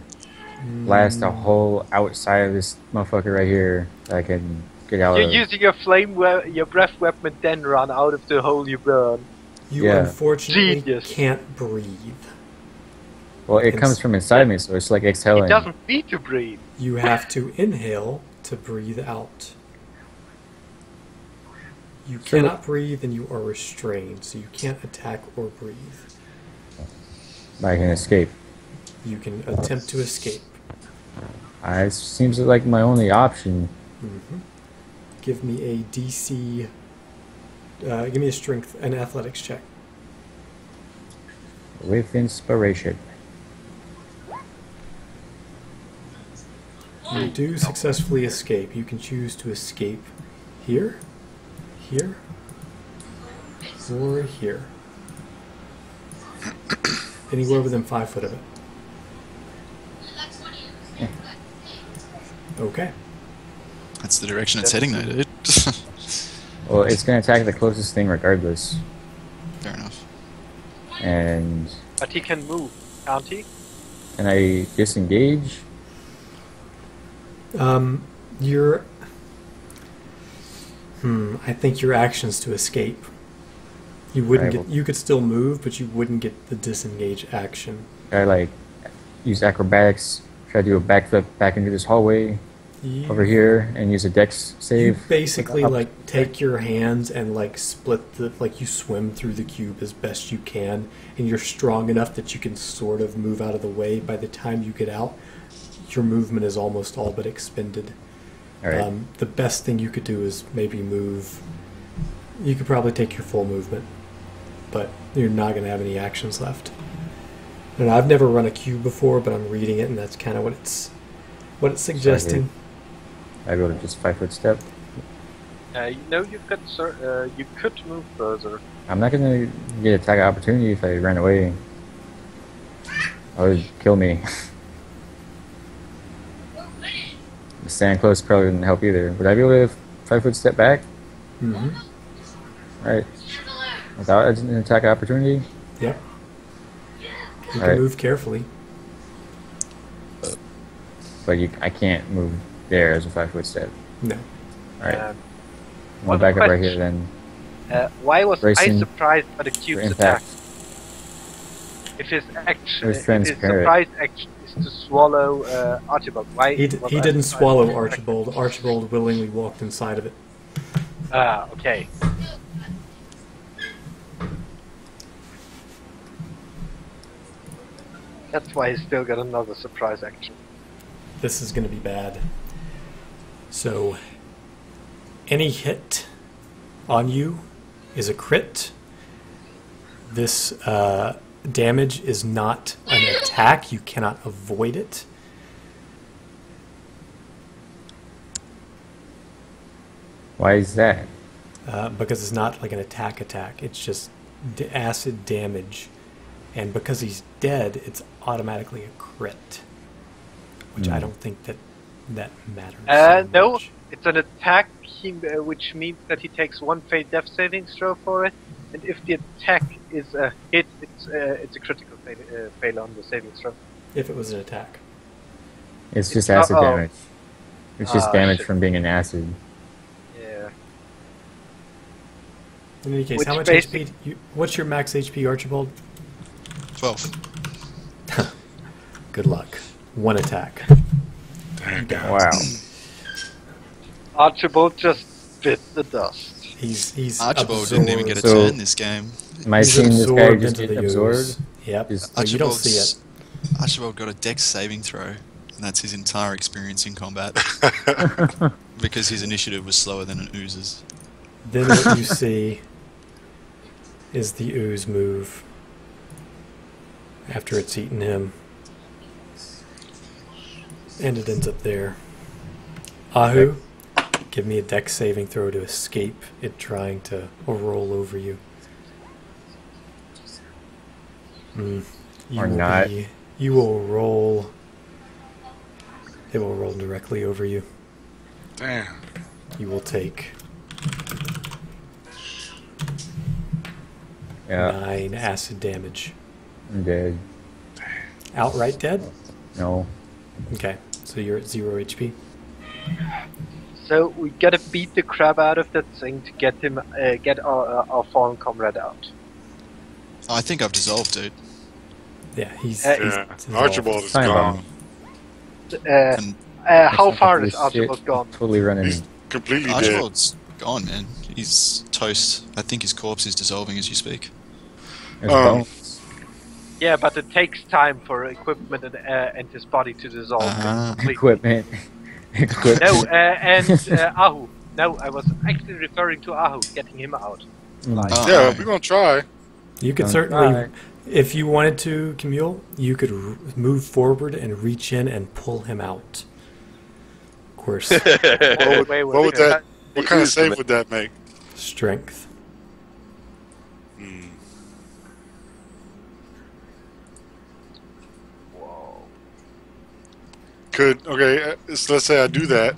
blast a hole outside of this motherfucker right here that I can get out You're of. using your your breath weapon, then run out of the hole you burn. You Yeah. unfortunately Genius. can't breathe. Well, it comes from inside me, so it's like exhaling. It doesn't need to breathe. You have to inhale to breathe out. You Sure. cannot breathe and you are restrained, so you can't attack or breathe. I can escape. You can attempt to escape. It seems like my only option. Give me a DC. Give me a strength and athletics check. With inspiration. You do successfully escape. You can choose to escape here, here, or here. Anywhere within 5 foot of it. Okay. That's the direction it's heading, though, dude. Well, it's gonna attack the closest thing regardless. Fair enough. And But he can move, can't he? can I disengage? Your. I think your action's to escape. You wouldn't Right, get. You could still move, but you wouldn't get the disengage action. Can I like use acrobatics, try to do a backflip back into this hallway over here, and use a dex You save? basically Up- like take your hands and like split the like you swim through the cube as best you can, and you're strong enough that you can sort of move out of the way. By the time you get out, your movement is almost all but expended. All right. The best thing you could do is maybe move. You could probably take your full movement, but you're not going to have any actions left. And I've never run a cube before, but I'm reading it, and that's kind of what it's suggesting. I go to just 5 foot step. You could move further. I'm not gonna get attack opportunity if I ran away. That would kill me. Stand close probably wouldn't help either. Would I be able to 5 foot step back? Mm-hmm. Alright. Without an attack opportunity? Yep. You can Alright. move carefully. But I can't move there as a 5 foot step. No. Alright. Um, I'm one gonna back up right question. here then. Why was I Racing surprised by the For cube's impact. attack? If his action, It was if his transparent. surprise action is to swallow Archibald, why? He was I didn't surprised? swallow Archibald. Archibald willingly walked inside of it. Ah, okay. That's why he's still got another surprise action. This is going to be bad. So, any hit on you is a crit. This damage is not an attack. You cannot avoid it. Why is that? Because it's not like an attack. It's just acid damage. And because he's dead, it's automatically a crit. Which I don't think that that matters. So No, much. it's an attack, which means that he takes one failed death saving throw for it, and if the attack is a hit, it's a critical fail on the saving throw. If it was an attack. It's just acid Uh-oh. damage. It's just damage shit. from being an acid. Yeah. In any case, Which how much basic- HP? What's your max HP, Archibald? 12. Good luck. One attack. Damn. Wow. Archibald just bit the dust. He's Archibald didn't even get a So- turn this game. Am I He's seeing this guy absorbed just into get the absorbed? ooze. Yep. Just- But you don't see it. Archibald got a dex saving throw, and that's his entire experience in combat. Because his initiative was slower than an ooze's. Then what you see is the ooze move after it's eaten him. And it ends up there. Ahu, give me a dex saving throw to escape it trying to roll over you. You Or will not. You will roll. It will roll directly over you. Damn. You will take Yeah, 9 acid damage. I'm dead. Outright dead? No. Okay, so you're at 0 HP. So we gotta beat the crap out of that thing to get him, get our fallen comrade out. Oh, I think I've dissolved, dude. Yeah, he's Yeah. dissolved. Archibald is Fine, gone. And How That's far not is complete shit. Archibald gone? Totally running. He's completely dead. Archibald's gone, man. He's toast. I think his corpse is dissolving as you speak. There's Um, bones. Yeah, but it takes time for equipment and his body to dissolve completely. Equipment. Equipment. No, and Ahu. No, I was actually referring to Ahu, getting him out. Like, Oh, Yeah, alright. we're gonna try. You could Don't certainly, try. if you wanted to, Camille, you could move forward and reach in and pull him out. Of course, What would that? What kind of save would that make? strength. Hmm. Whoa. Could so let's say I do that,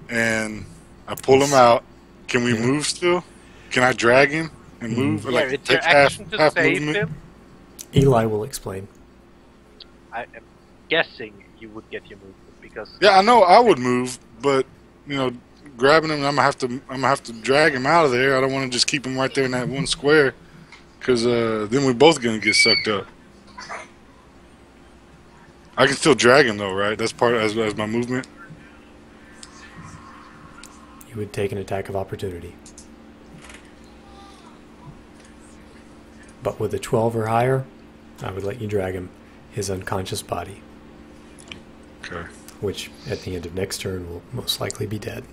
and I pull him out. Can we move still? Can I drag him and move? Yeah, Like it's your take half action to half save movement? him. Eli will explain. I am guessing you would get your movement because Yeah, I know I would move, but grabbing him, I'm gonna have to drag him out of there. I don't want to just keep him right there in that one square, because then we're both gonna get sucked up. I can still drag him though, right? That's part as my movement. You would take an attack of opportunity. But with a 12 or higher, I would let you drag him, his unconscious body, Okay. which at the end of next turn will most likely be dead.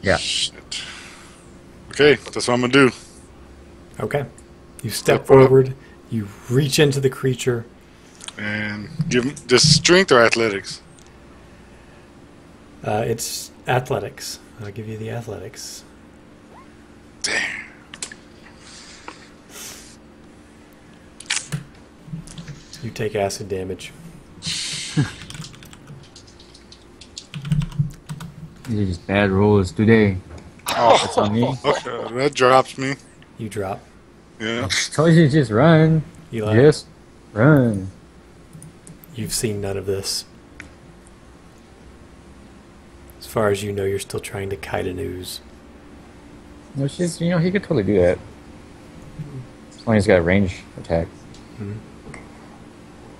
yeah. Shit. Okay, that's what I'm gonna do. Okay. You step Step up. forward, you reach into the creature. And give him just strength or athletics. It's athletics. I'll give you the athletics. Damn. You take acid damage. These are just bad rolls today. That's on me. Okay, that drops me. You drop. Yeah. Told you to just run. Eli, Just run. you've seen none of this. As far as you know, you're still trying to kite an ooze. Which is, he could totally do that. As long as he's got a range attack.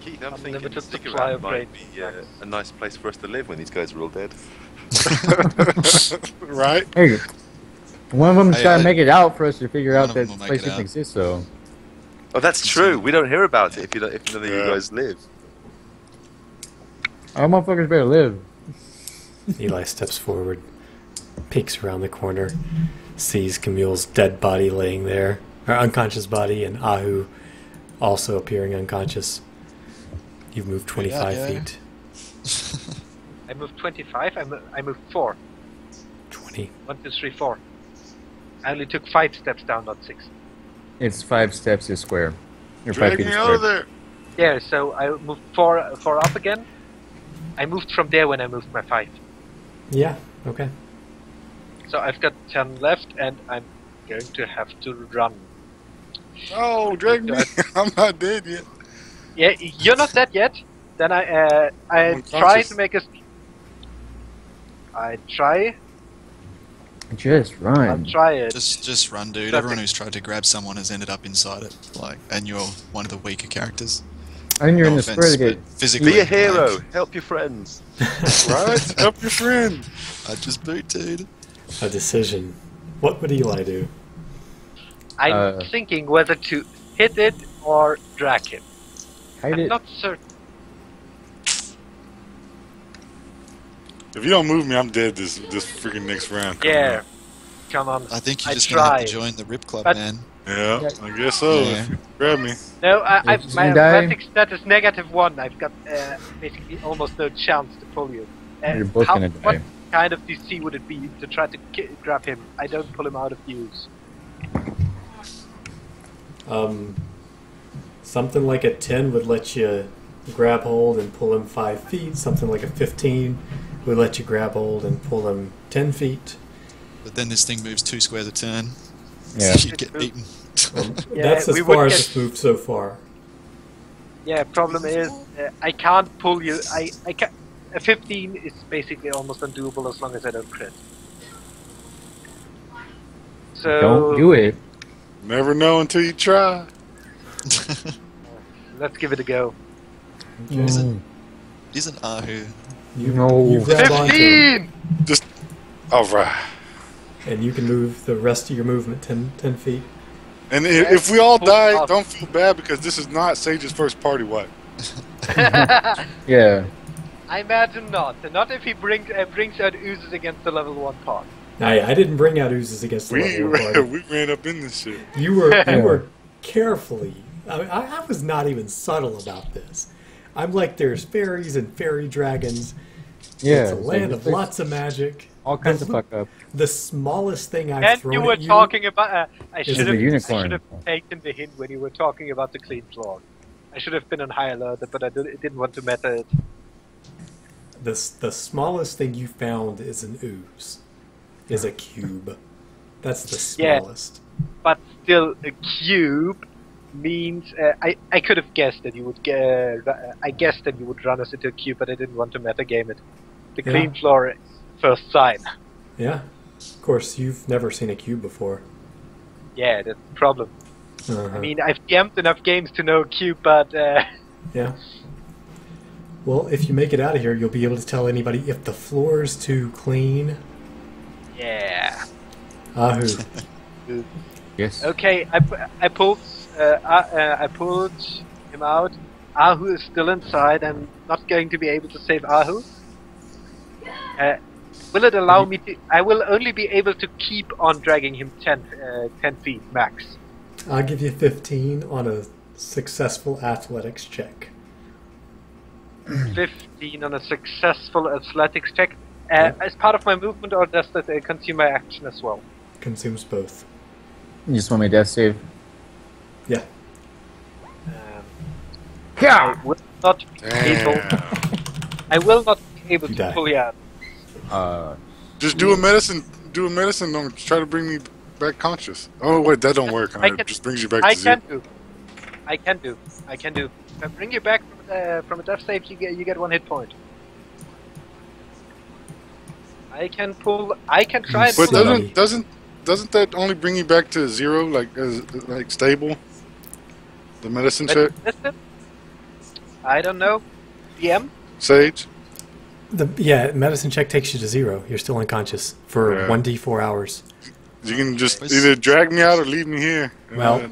Keith, I'm thinking Unlimited the stick supply around of might range be a nice place for us to live when these guys are all dead. Right? Hey, one of them's Hey, got to make it out for us to figure one out of that them will make place it doesn't out. exist, though. Oh, that's true. We don't hear about it if none of you Yeah. guys live. Our motherfuckers better live. Eli steps forward, peeks around the corner, sees Camille's dead body laying there, or unconscious body, and Ahu also appearing unconscious. You've moved 25 Yeah. feet. I moved 25. I moved 4. 20. 1, 2, 3, 4. I only took 5 steps down, not 6. It's 5 steps to square. Or 5 Drag feet me to out of square. there. Yeah, so I moved 4 up again. I moved from there when I moved my 5. Yeah. Okay. So I've got 10 left, and I'm going to have to run. Oh, drag me! I'm not dead yet. Yeah, you're not dead yet. Then I I'm try unconscious. to make a. I try. Just I'll run. try it. Just run, dude. Perfect. Everyone who's tried to grab someone has ended up inside it. Like, and you're one of the weaker characters. I think you're in No the square to offense, get. but physically. Be a hero. like, Help your friends. Right? Help your friend. I just boot, dude. A decision. What would Eli do? I'm thinking whether to hit it or drag him. Hide I'm it. not certain. If you don't move me, I'm dead this freaking next round. Come Yeah. on. Come on. I think you're I just gonna have tried. to join the Rip Club, But- man. Yeah, I guess so. Yeah. If you grab me. No, If my you die- athletics stat is -1. I've got basically almost no chance to pull you. You're both gonna die. What kind of DC would it be to try to grab him? I don't pull him out of use. Something like a 10 would let you grab hold and pull him 5 feet. Something like a 15 would let you grab hold and pull him 10 feet. But then this thing moves 2 squares a turn. Yeah. You'd get beaten. Yeah, That's as we would far as get- it's moved so far. Yeah, problem is I can't pull you. I can. A 15 is basically almost undoable as long as I don't crit. So Don't do it. Never know until you try. let's give it a go. Isn't Ahu? No. You grab onto him, 15. Alright. and you can move the rest of your movement 10 feet. And if we all Pull die, up. don't feel bad because this is not Sage's first party wipe. Yeah. I imagine not. Not if he brings out oozes against the level 1 part. I didn't bring out oozes against the We level one party. we ran up in this shit. You were carefully. I was not even subtle about this. I'm like, there's fairies and fairy dragons. Yeah. It's a land of lots of magic. All kinds of fuck up. The smallest thing I've And thrown you were at you. talking about. I Is should the unicorn. have taken the hint when you were talking about the clean floor. I should have been on high alert, but I didn't want to meta it. The smallest thing you found is an ooze. Is a cube. That's the Yeah. smallest. But still, a cube means I could have guessed that you would I guessed that you would run us into a cube, but I didn't want to metagame it. The Yeah. clean floor is first sign. Yeah. Of course, you've never seen a cube before. Yeah, that's the problem. Uh-huh. I mean, I've DM'd enough games to know a cube, but Yeah. Well, if you make it out of here, you'll be able to tell anybody if the floor's too clean. yeah. Ahu. Yes. Okay, I pulled him out. Ahu is still inside. I'm not going to be able to save Ahu. Will it allow me to? I will only be able to keep on dragging him 10 feet max. I'll give you 15 on a successful athletics check. 15 on a successful athletics check. As part of my movement, or does that consume my action as well? Consumes both. You just want me to death save? Yeah. Yeah. I will not be able. I will not be able You to die. pull you out. Just do a medicine. Do a medicine. Don't try to bring me back conscious. Oh wait, that don't work. I It can- just brings you back I to zero. can do. I can do. If I bring you back from a death save, you get 1 hit point. I can pull. I can try and But pull. Sorry. doesn't that only bring you back to 0, like stable? The medicine check, Listen, I don't know. DM. Sage. Medicine check takes you to 0. You're still unconscious for Yeah. 1d4 hours. You can just either drag me out or leave me here. Well,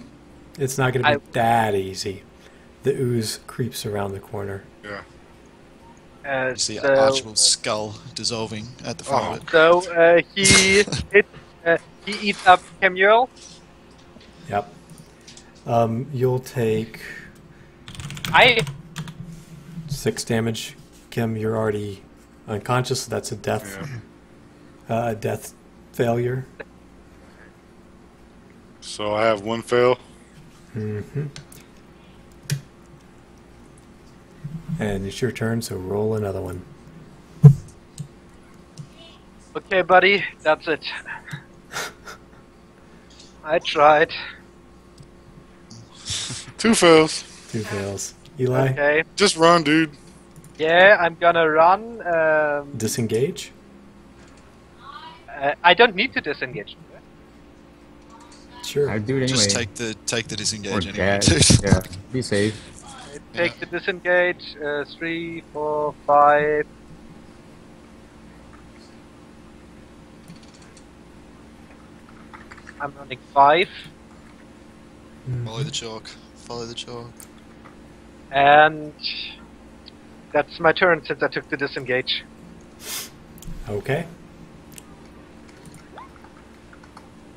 it's not going to I- be that easy. The ooze creeps around the corner. yeah. You see So, Archibald's skull dissolving at the front Oh. of it. so he eats up Kemuel. Yep. You'll take I 6 damage. Kim, you're already unconscious, so that's a death. A death failure. So I have 1 fail. Mm-hmm. And it's your turn, so roll another one. Okay, buddy, that's it. I tried. 2 fails. 2 fails. Eli, Okay. Just run, dude. Yeah, I'm gonna run. disengage. I don't need to disengage. Sure. I'd do it anyway. Just take the or disengage anyway, dash. dude. Yeah, be safe. Take the disengage. 3, 4, 5. I'm running 5. Follow the chalk. Follow the chalk. And that's my turn since I took the disengage. Okay.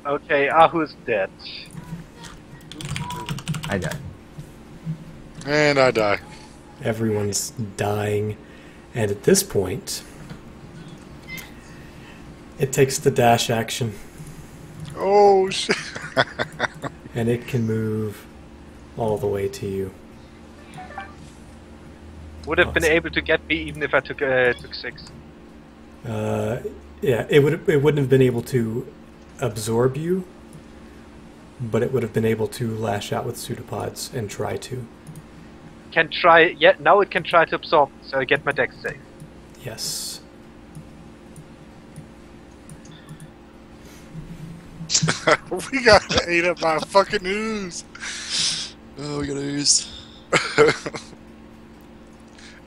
Okay, Ahu's dead. I die. And I die. Everyone's dying. And at this point, it takes the dash action. Oh, shit. And it can move all the way to you. Would have been able to get me even if I took 6. Yeah, it wouldn't have been able to absorb you, but it would have been able to lash out with pseudopods and try to. Can try. Yeah, now it can try to absorb, so I get my dex save. Yes. We got ate up by a fucking ooze. Oh, we got oozed.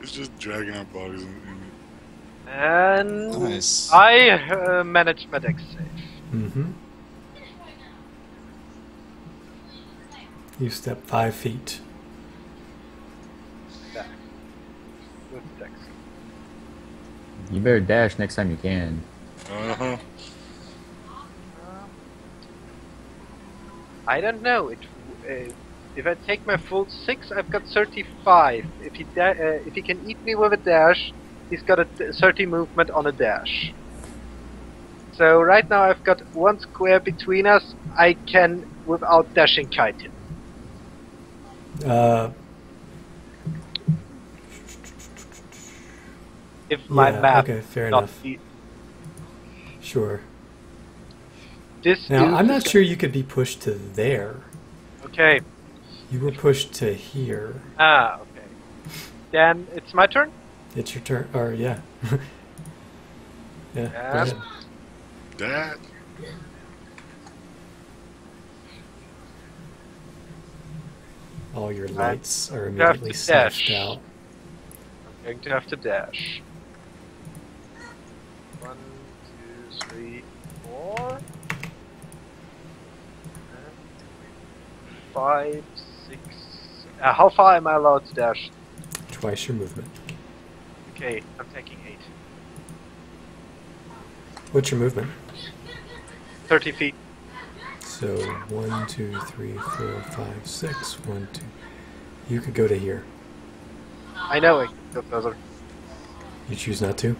It's just dragging our bodies in it. And Nice. I managed my dex save. Mm-hmm. You step 5 feet. Back. With dex. You better dash next time you can. Uh-huh. I don't know. If I take my full 6, I've got 35. If he can eat me with a dash, he's got a 30 movement on a dash. So right now I've got 1 square between us. I can, without dashing, kite him. If my Yeah, map okay, fair not enough. be- Sure. this Now, dude I'm is not go- sure you could be pushed to there. Okay. You were pushed to here. Okay. Then it's my turn. It's your turn. Or, yeah. Yeah, go Yes. ahead. That. All your lights are You have immediately to snuffed dash. out. I'm going to have to dash. 1, 2, 3, 4. 5, 6. How far am I allowed to dash? Twice your movement. Okay, I'm taking 8. What's your movement? 30 feet. So 1, 2, 3, 4, 5, 6. 1, 2. You could go to here. I know I can go further. You choose not to?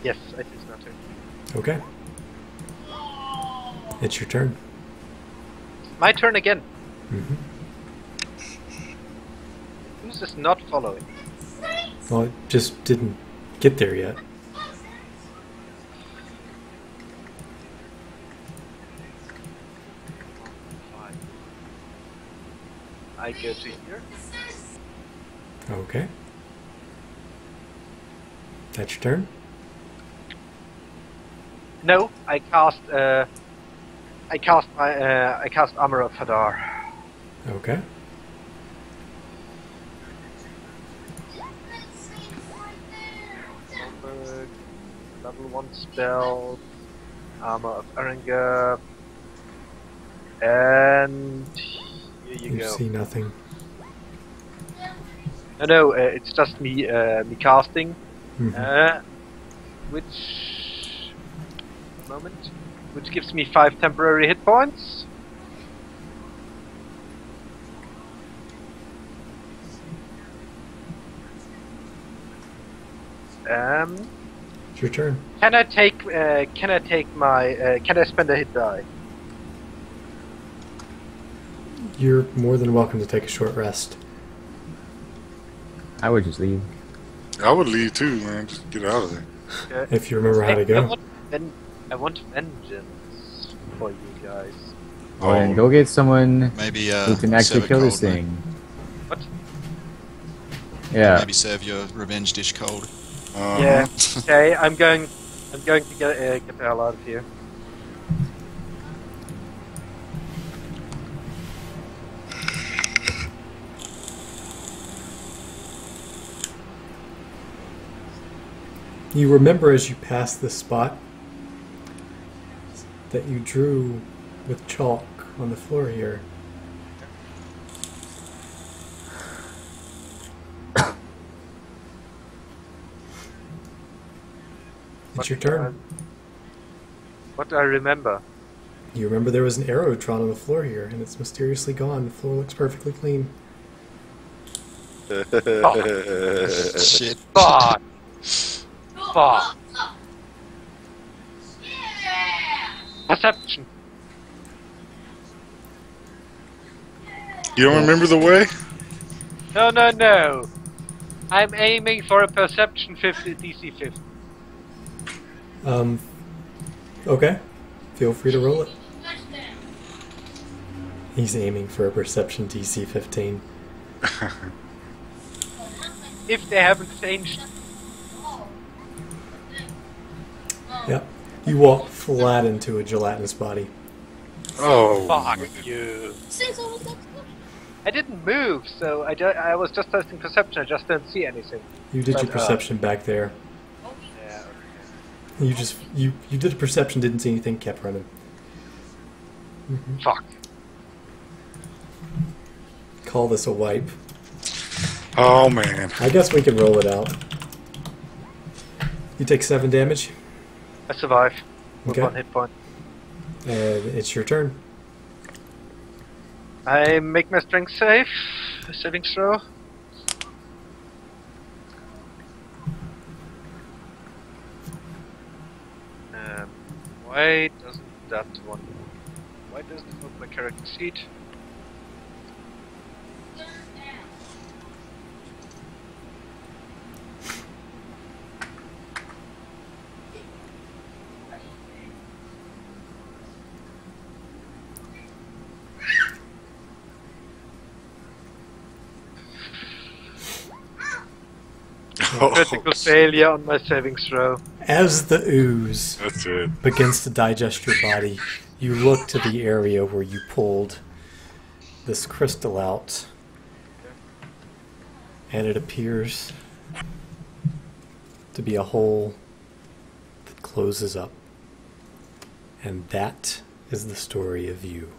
Yes, I choose not to. Okay. It's your turn. My turn again. Mm-hmm. Who's this not following? Well, it just didn't get there yet. I go to here. Okay. That's your turn? No, I cast Armor of Hadar. Okay. Level 1 spell, Armor of Erengir, and here you You go. see nothing. No, it's just me casting, Mhm. which gives me 5 temporary hit points. It's your turn. Can I take my can I spend a hit die? You're more than welcome to take a short rest. I would just leave. I would leave too, man. Just get out of there. If you remember how to go. I want vengeance for you guys. Oh, and go get someone Maybe who can actually serve it kill this cold, mate. thing. What? Yeah. Maybe serve your revenge dish cold. Yeah. Okay, I'm going to get the hell out of here. You remember as you pass this spot that you drew with chalk on the floor here. It's your turn. What do I remember? You remember there was an arrow drawn on the floor here, and it's mysteriously gone. The floor looks perfectly clean. Shit. Fuck! Fuck! Perception. You don't remember the way? No. I'm aiming for a perception 50 DC 50. Okay. Feel free to roll it. He's aiming for a perception DC 15. If they haven't changed. Yep. You walk flat into a gelatinous body. Oh. Fuck you. I didn't move, so I was just testing perception. I just didn't see anything. You did But, your perception back there. Yeah. You did a perception, didn't see anything, kept running. Fuck. Call this a wipe. Oh man. I guess we can roll it out. You take 7 damage, I survive with Okay. 1 hit point. and it's your turn. I make my strength save. Saving throw. Why doesn't that one? Why doesn't it open my character sheet? Critical failure on my saving throw. As the ooze That's it. begins to digest your body, you look to the area where you pulled this crystal out, and it appears to be a hole that closes up. And that is the story of you.